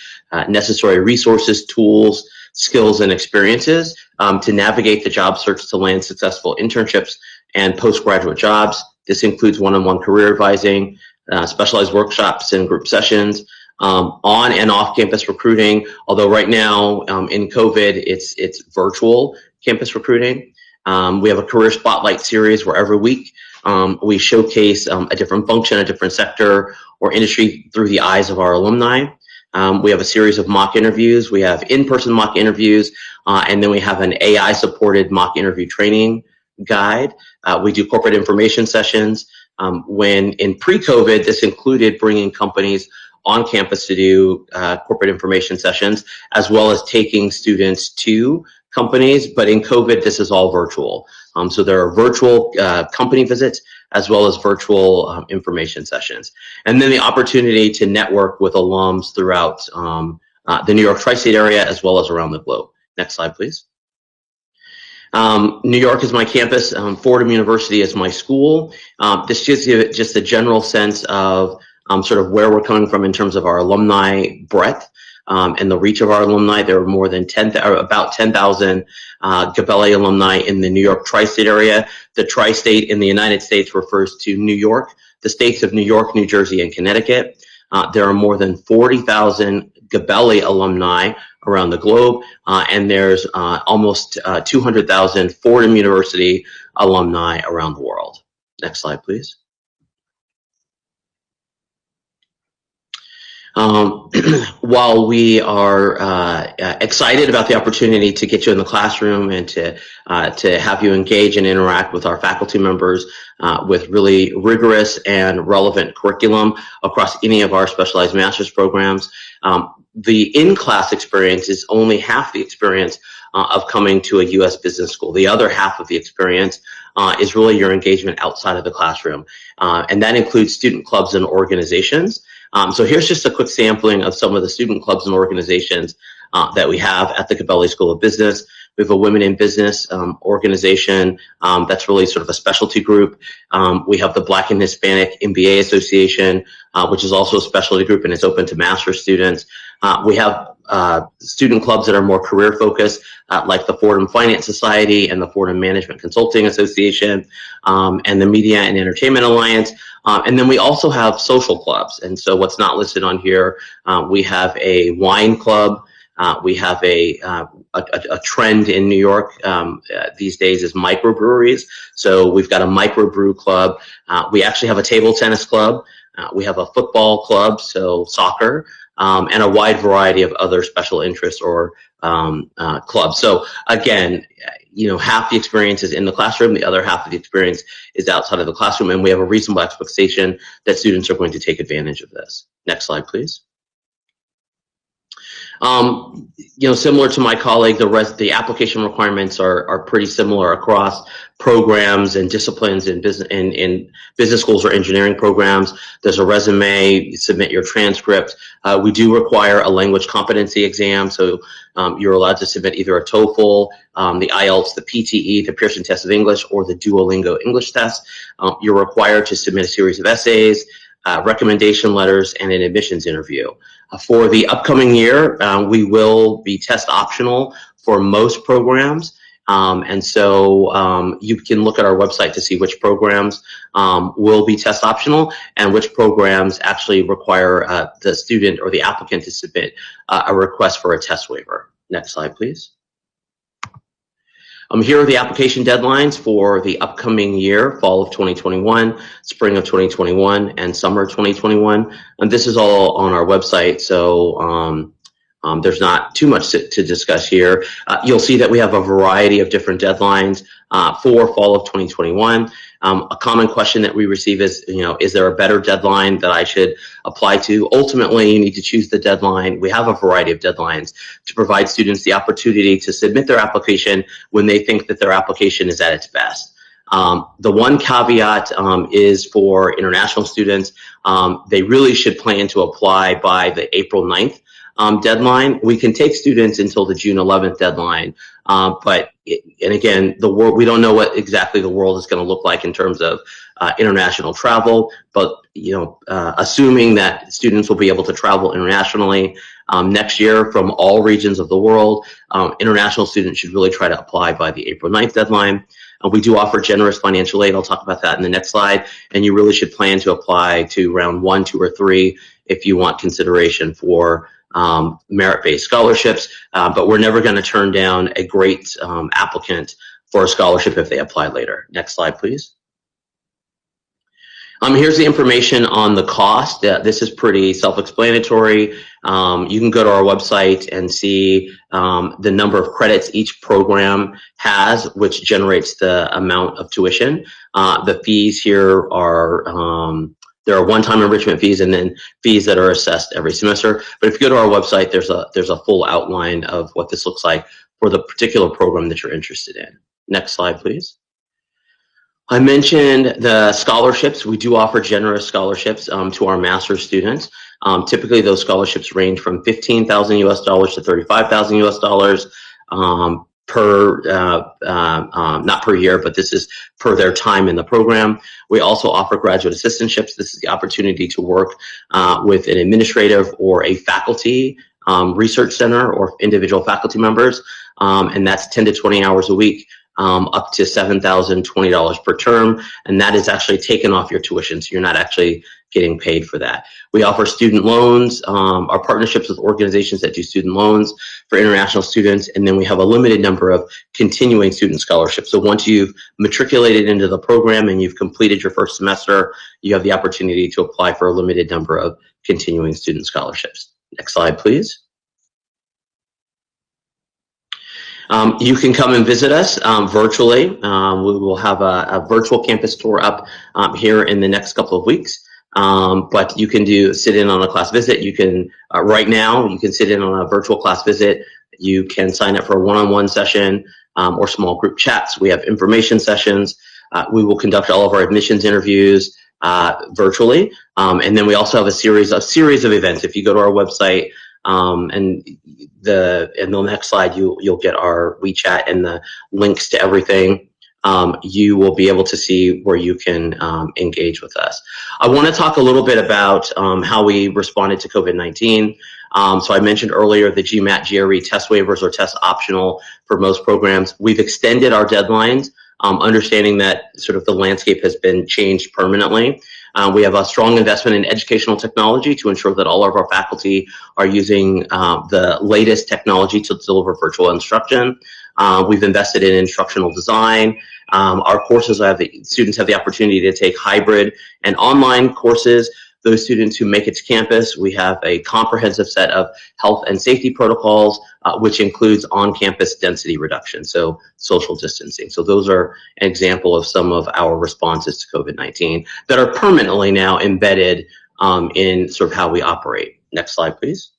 necessary resources, tools, skills, and experiences to navigate the job search to land successful internships and postgraduate jobs. This includes one-on-one career advising, specialized workshops and group sessions, on and off campus recruiting, although right now in COVID, it's virtual campus recruiting. We have a career spotlight series where every week we showcase a different function, a different sector or industry through the eyes of our alumni. We have a series of mock interviews. We have in-person mock interviews, and then we have an AI-supported mock interview training guide. We do corporate information sessions. When in pre-COVID, this included bringing companies on campus to do corporate information sessions, as well as taking students to companies. But in COVID, this is all virtual. So there are virtual company visits, as well as virtual information sessions. And then the opportunity to network with alums throughout the New York tri-state area, as well as around the globe. Next slide, please. New York is my campus. Fordham University is my school. This gives you just a general sense of sort of where we're coming from in terms of our alumni breadth and the reach of our alumni. There are more than about 10,000 Gabelli alumni in the New York tri-state area. The tri-state in the United States refers to New York, the states of New York, New Jersey, and Connecticut. There are more than 40,000 Gabelli alumni around the globe, and there's almost 200,000 Fordham University alumni around the world. Next slide, please. While we are excited about the opportunity to get you in the classroom and to have you engage and interact with our faculty members with really rigorous and relevant curriculum across any of our specialized master's programs, the in-class experience is only half the experience of coming to a U.S. business school. The other half of the experience is really your engagement outside of the classroom, and that includes student clubs and organizations. So here's just a quick sampling of some of the student clubs and organizations that we have at the Gabelli School of Business. We have a Women in Business organization that's really sort of a specialty group. We have the Black and Hispanic MBA Association, which is also a specialty group and it's open to master's students. We have student clubs that are more career focused, like the Fordham Finance Society and the Fordham Management Consulting Association, and the Media and Entertainment Alliance. And then we also have social clubs. And so what's not listed on here, we have a wine club. We have a trend in New York these days is microbreweries. So we've got a microbrew club. We actually have a table tennis club. We have a football club, so soccer, and a wide variety of other special interests or clubs. So again, you know, half the experience is in the classroom, the other half of the experience is outside of the classroom, and we have a reasonable expectation that students are going to take advantage of this. Next slide, please. You know, similar to my colleague, the application requirements are pretty similar across programs and disciplines in business schools or engineering programs. There's a resume, you submit your transcript. We do require a language competency exam, so you're allowed to submit either a TOEFL, the IELTS, the PTE, the Pearson Test of English, or the Duolingo English test. You're required to submit a series of essays, recommendation letters, and an admissions interview. For the upcoming year, we will be test optional for most programs. And so you can look at our website to see which programs will be test optional and which programs actually require the student or the applicant to submit a request for a test waiver. Next slide, please. Here are the application deadlines for the upcoming year, fall of 2021, spring of 2021, and summer of 2021. And this is all on our website, so there's not too much to discuss here. You'll see that we have a variety of different deadlines for fall of 2021. A common question that we receive is, you know, is there a better deadline that I should apply to? Ultimately, you need to choose the deadline. We have a variety of deadlines to provide students the opportunity to submit their application when they think that their application is at its best. The one caveat is for international students. They really should plan to apply by the April 9th deadline. We can take students until the June 11th deadline, and again, we don't know what exactly the world is going to look like in terms of international travel, but assuming that students will be able to travel internationally next year from all regions of the world, international students should really try to apply by the April 9th deadline. We do offer generous financial aid. I'll talk about that in the next slide. And you really should plan to apply to round 1, 2, or 3 if you want consideration for merit-based scholarships. But we're never going to turn down a great applicant for a scholarship if they apply later. Next slide, please. Here's the information on the cost. This is pretty self-explanatory. You can go to our website and see the number of credits each program has, which generates the amount of tuition. The fees here are, there are one-time enrichment fees and then fees that are assessed every semester. But if you go to our website, there's a full outline of what this looks like for the particular program that you're interested in. Next slide, please. I mentioned the scholarships. We do offer generous scholarships to our master's students. Typically, those scholarships range from $15,000 US to $35,000 US per, not per year, but this is per their time in the program. We also offer graduate assistantships. This is the opportunity to work with an administrative or a faculty research center or individual faculty members, and that's 10 to 20 hours a week. Up to $7,020 per term, and that is actually taken off your tuition, so you're not actually getting paid for that. We offer student loans, our partnerships with organizations that do student loans for international students, and then we have a limited number of continuing student scholarships. So once you've matriculated into the program and you've completed your first semester, you have the opportunity to apply for a limited number of continuing student scholarships. Next slide, please. You can come and visit us virtually. We will have a virtual campus tour up here in the next couple of weeks. But you can sit in on a class visit. You can, right now, you can sit in on a virtual class visit. You can sign up for a one-on-one session or small group chats. We have information sessions. We will conduct all of our admissions interviews virtually. And then we also have a series of events. If you go to our website, and the next slide, you'll get our WeChat and the links to everything. You will be able to see where you can engage with us. I want to talk a little bit about how we responded to COVID-19. So I mentioned earlier the GMAT GRE test waivers are test optional for most programs. We've extended our deadlines, understanding that sort of the landscape has been changed permanently. We have a strong investment in educational technology to ensure that all of our faculty are using the latest technology to deliver virtual instruction. We've invested in instructional design. Our courses students have the opportunity to take hybrid and online courses. Those students who make it to campus, we have a comprehensive set of health and safety protocols, which includes on-campus density reduction, so social distancing. So those are an example of some of our responses to COVID-19 that are permanently now embedded in sort of how we operate. Next slide, please.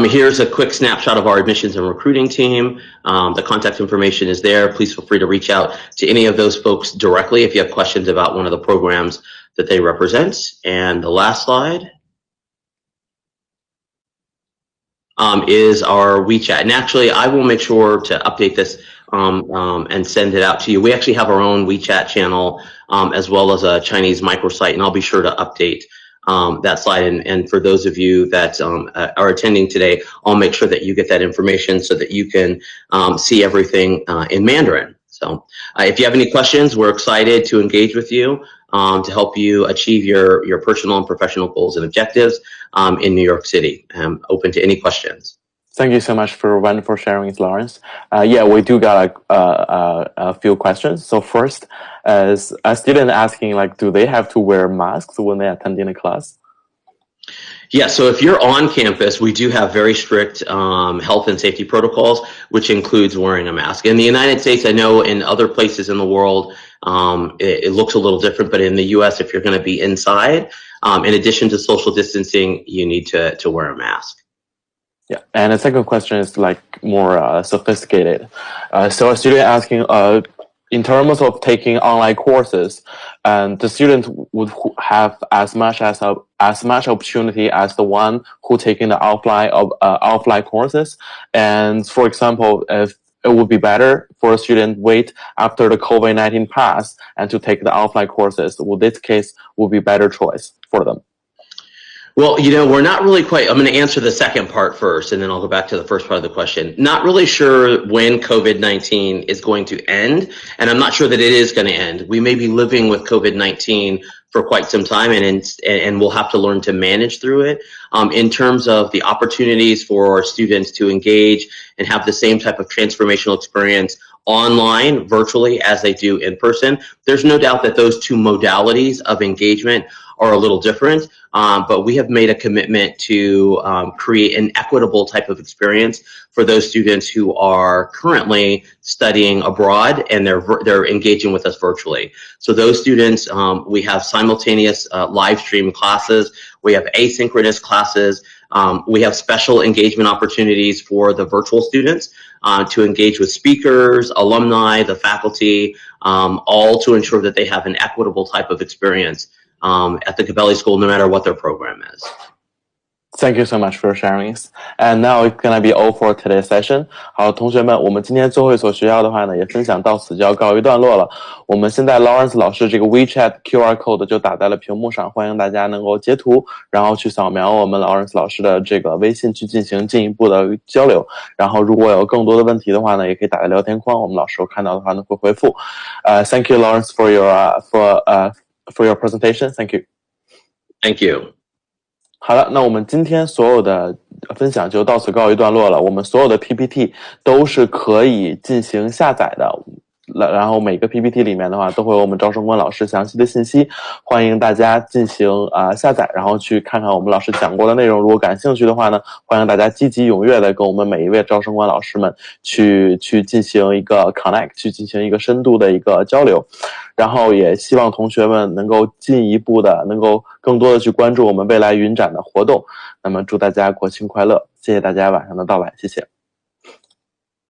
Here's a quick snapshot of our admissions and recruiting team. The contact information is there. Please feel free to reach out to any of those folks directly if you have questions about one of the programs that they represent. And the last slide is our WeChat. And actually, I will make sure to update this and send it out to you. We actually have our own WeChat channel as well as a Chinese microsite, and I'll be sure to update that slide. And for those of you that are attending today, I'll make sure that you get that information so that you can see everything in Mandarin. So if you have any questions, we're excited to engage with you to help you achieve your personal and professional goals and objectives in New York City. I'm open to any questions. Thank you so much for wonderful sharing, Lawrence. Yeah, we do got a few questions. So first, as a student asking, like, do they have to wear masks when they attend in a class? Yeah, so if you're on campus, we do have very strict health and safety protocols, which includes wearing a mask. In the United States, I know in other places in the world, it looks a little different, but in the US, if you're going to be inside, in addition to social distancing, you need to wear a mask. Yeah, and the second question is like more sophisticated. So a student asking, in terms of taking online courses, and the student would have as much opportunity as the one who taking the offline courses. And for example, if it would be better for a student wait after the COVID-19 pass and to take the offline courses, well, this case would be better choice for them. Well, we're not really quite, I'm going to answer the second part first, and then I'll go back to the first part of the question. Not really sure when COVID-19 is going to end, and I'm not sure that it is going to end. We may be living with COVID-19 for quite some time, and we'll have to learn to manage through it. In terms of the opportunities for students to engage and have the same type of transformational experience online, virtually, as they do in person, there's no doubt that those two modalities of engagement are a little different, but we have made a commitment to create an equitable type of experience for those students who are currently studying abroad and they're engaging with us virtually. So those students, we have simultaneous live stream classes, we have asynchronous classes, we have special engagement opportunities for the virtual students to engage with speakers, alumni, the faculty, all to ensure that they have an equitable type of experience at the Gabelli School, no matter what their program is. Thank you so much for sharing this. And now it's gonna be all for today's session. 好，同学们，我们今天最后一所学校的话呢，也分享到此就要告一段落了。我们现在 Lawrence 老师这个 WeChat QR code 就打在了屏幕上，欢迎大家能够截图，然后去扫描我们 Lawrence 老师的这个微信去进行进一步的交流。然后如果有更多的问题的话呢，也可以打在聊天框，我们老师有看到的话呢会回复。Thank you, Lawrence, for your presentation. Thank you. Thank you. 好了，那我们今天所有的分享就到此告一段落了。我们所有的 PPT 都是可以进行下载的，然后每个 PPT 里面的话都会有我们招生官老师详细的信息，欢迎大家进行下载，然后去看看我们老师讲过的内容。如果感兴趣的话呢，欢迎大家积极踊跃的跟我们每一位招生官老师们去进行一个 connect， 去进行一个深度的一个交流。然后也希望同学们能够进一步的能够更多的去关注我们未来云展的活动。那么祝大家国庆快乐，谢谢大家晚上的到来，谢谢。